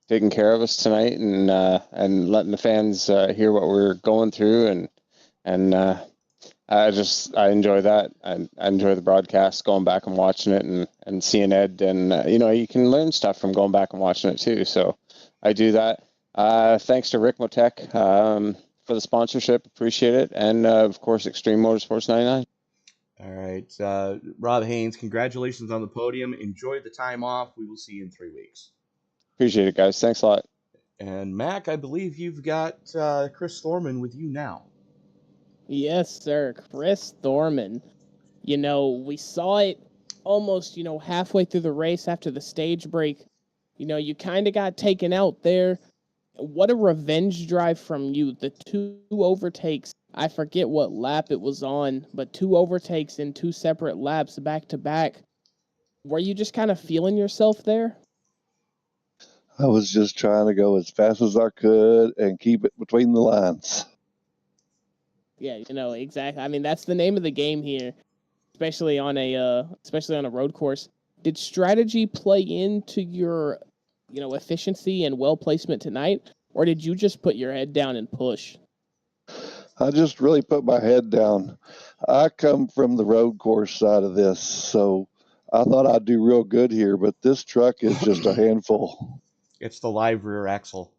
taking care of us tonight, and letting the fans hear what we're going through, and I enjoy that. I enjoy the broadcast, going back and watching it, and seeing Ed, and you can learn stuff from going back and watching it too. So I do that. Thanks to Ricmotech for the sponsorship, appreciate it, and of course Extreme Motorsports 99. All right, Rob Haynes, congratulations on the podium. Enjoy the time off. We will see you in 3 weeks. Appreciate it, guys. Thanks a lot. And Mac, I believe you've got Chris Thorman with you now. Yes, sir. Chris Thorman. We saw it almost, halfway through the race after the stage break. You kind of got taken out there. What a revenge drive from you. The 2 overtakes. I forget what lap it was on, but 2 overtakes in 2 separate laps back to back. Were you just kind of feeling yourself there? I was just trying to go as fast as I could and keep it between the lines. Yeah, exactly. I mean, that's the name of the game here, especially on a road course. Did strategy play into your, efficiency and well placement tonight, or did you just put your head down and push? I just really put my head down. I come from the road course side of this, so I thought I'd do real good here, but this truck is just a handful. It's the live rear axle.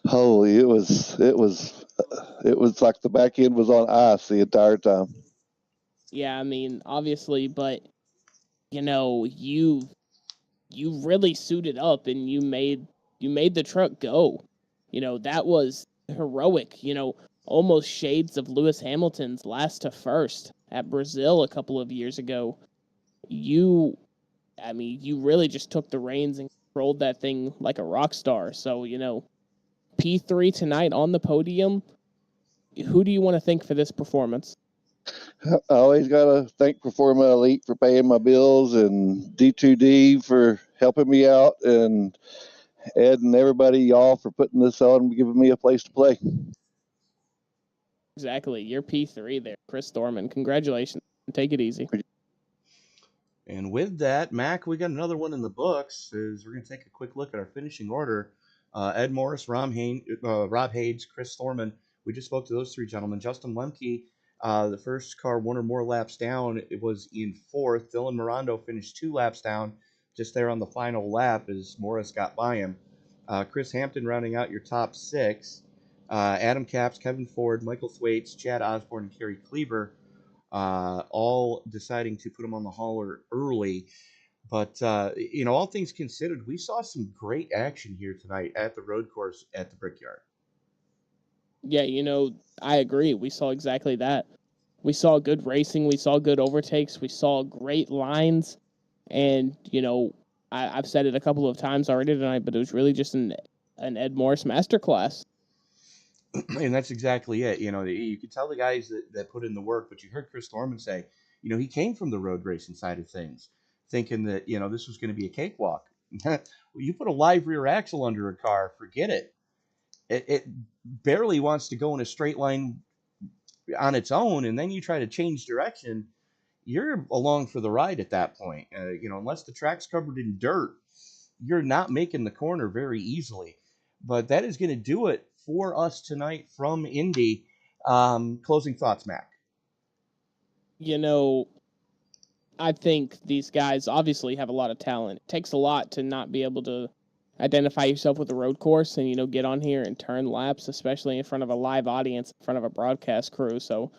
Holy, it was like the back end was on ice the entire time. Yeah, I mean, obviously, but you really suited up and you made the truck go. That was heroic. Almost shades of Lewis Hamilton's last to first at Brazil a couple of years ago. You really just took the reins and controlled that thing like a rock star. So, P3 tonight on the podium. Who do you want to thank for this performance? I always got to thank Performa Elite for paying my bills, and D2D for helping me out, and Ed and everybody, y'all, for putting this on and giving me a place to play. Exactly. You're P3 there, Chris Thorman. Congratulations. Take it easy. And with that, Mac, we got another one in the books. We're going to take a quick look at our finishing order. Ed Morris, Rob Hayes, Chris Thorman. We just spoke to those three gentlemen. Justin Lemke, the first car, one or more laps down, it was in fourth. Dylan Morondo finished 2 laps down, just there on the final lap as Morris got by him. Chris Hampton rounding out your top 6. Adam Capps, Kevin Ford, Michael Thwaites, Chad Osborne, and Kerry Cleaver, all deciding to put him on the hauler early. But, all things considered, we saw some great action here tonight at the road course at the Brickyard. Yeah, I agree. We saw exactly that. We saw good racing. We saw good overtakes. We saw great lines. And, I've said it a couple of times already tonight, but it was really just an Ed Morris masterclass. And that's exactly it. You could tell the guys that put in the work, but you heard Chris Thorman say, he came from the road racing side of things, thinking that, this was going to be a cakewalk. You put a live rear axle under a car, forget it. It barely wants to go in a straight line on its own, and then you try to change direction, you're along for the ride at that point. Unless the track's covered in dirt, you're not making the corner very easily. But that is going to do it for us tonight from Indy. Closing thoughts, Mac. I think these guys obviously have a lot of talent. It takes a lot to not be able to identify yourself with the road course and, get on here and turn laps, especially in front of a live audience, in front of a broadcast crew. So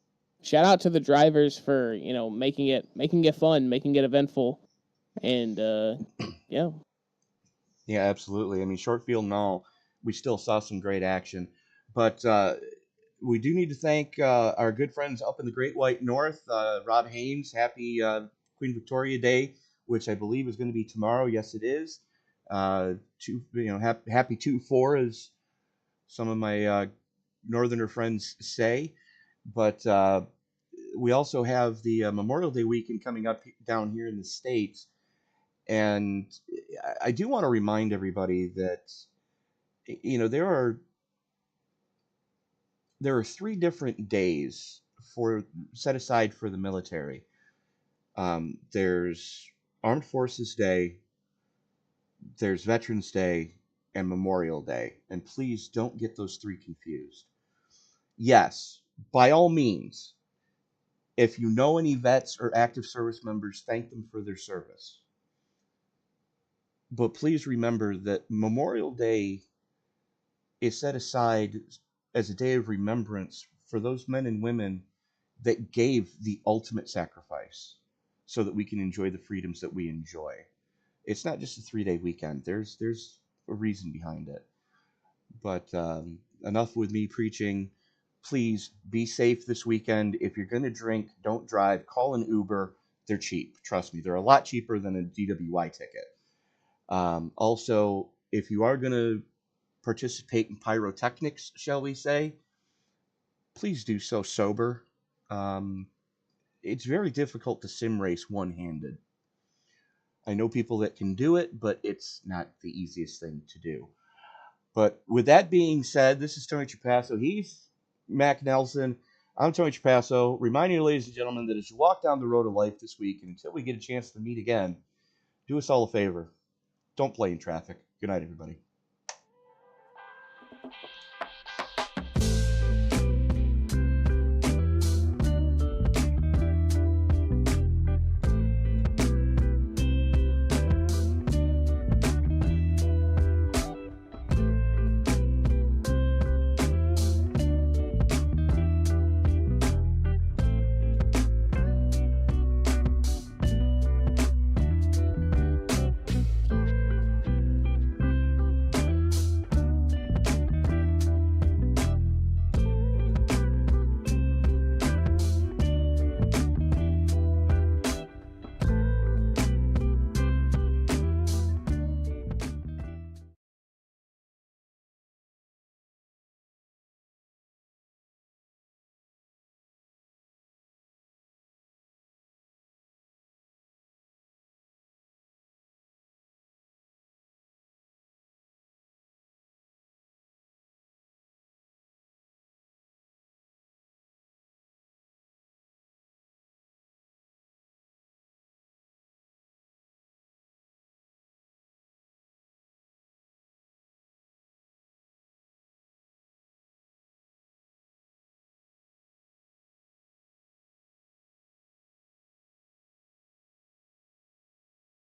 shout out to the drivers for, making it fun, making it eventful. And, yeah. Yeah, absolutely. I mean, short field and all, we still saw some great action. But we do need to thank our good friends up in the Great White North. Rob Haynes, happy Queen Victoria Day, which I believe is going to be tomorrow. Yes, it is. Happy 2-4, as some of my northerner friends say. But we also have the Memorial Day weekend coming up down here in the States. And I do want to remind everybody that, there are 3 different days set aside for the military. There's Armed Forces Day, there's Veterans Day, and Memorial Day. And please don't get those 3 confused. Yes, by all means, if you know any vets or active service members, thank them for their service. But please remember that Memorial Day is set aside as a day of remembrance for those men and women that gave the ultimate sacrifice so that we can enjoy the freedoms that we enjoy. It's not just a 3-day weekend. There's a reason behind it. But enough with me preaching. Please be safe this weekend. If you're going to drink, don't drive. Call an Uber. They're cheap. Trust me. They're a lot cheaper than a DWI ticket. Also, if you are going to participate in pyrotechnics, shall we say, please do so sober. It's very difficult to sim race one-handed. I know people that can do it, but it's not the easiest thing to do. But with that being said, this is Tony Trapasso. He's Mac Nelson. I'm Tony Trapasso, reminding you, ladies and gentlemen, that as you walk down the road of life this week, and until we get a chance to meet again, do us all a favor. Don't play in traffic. Good night, everybody.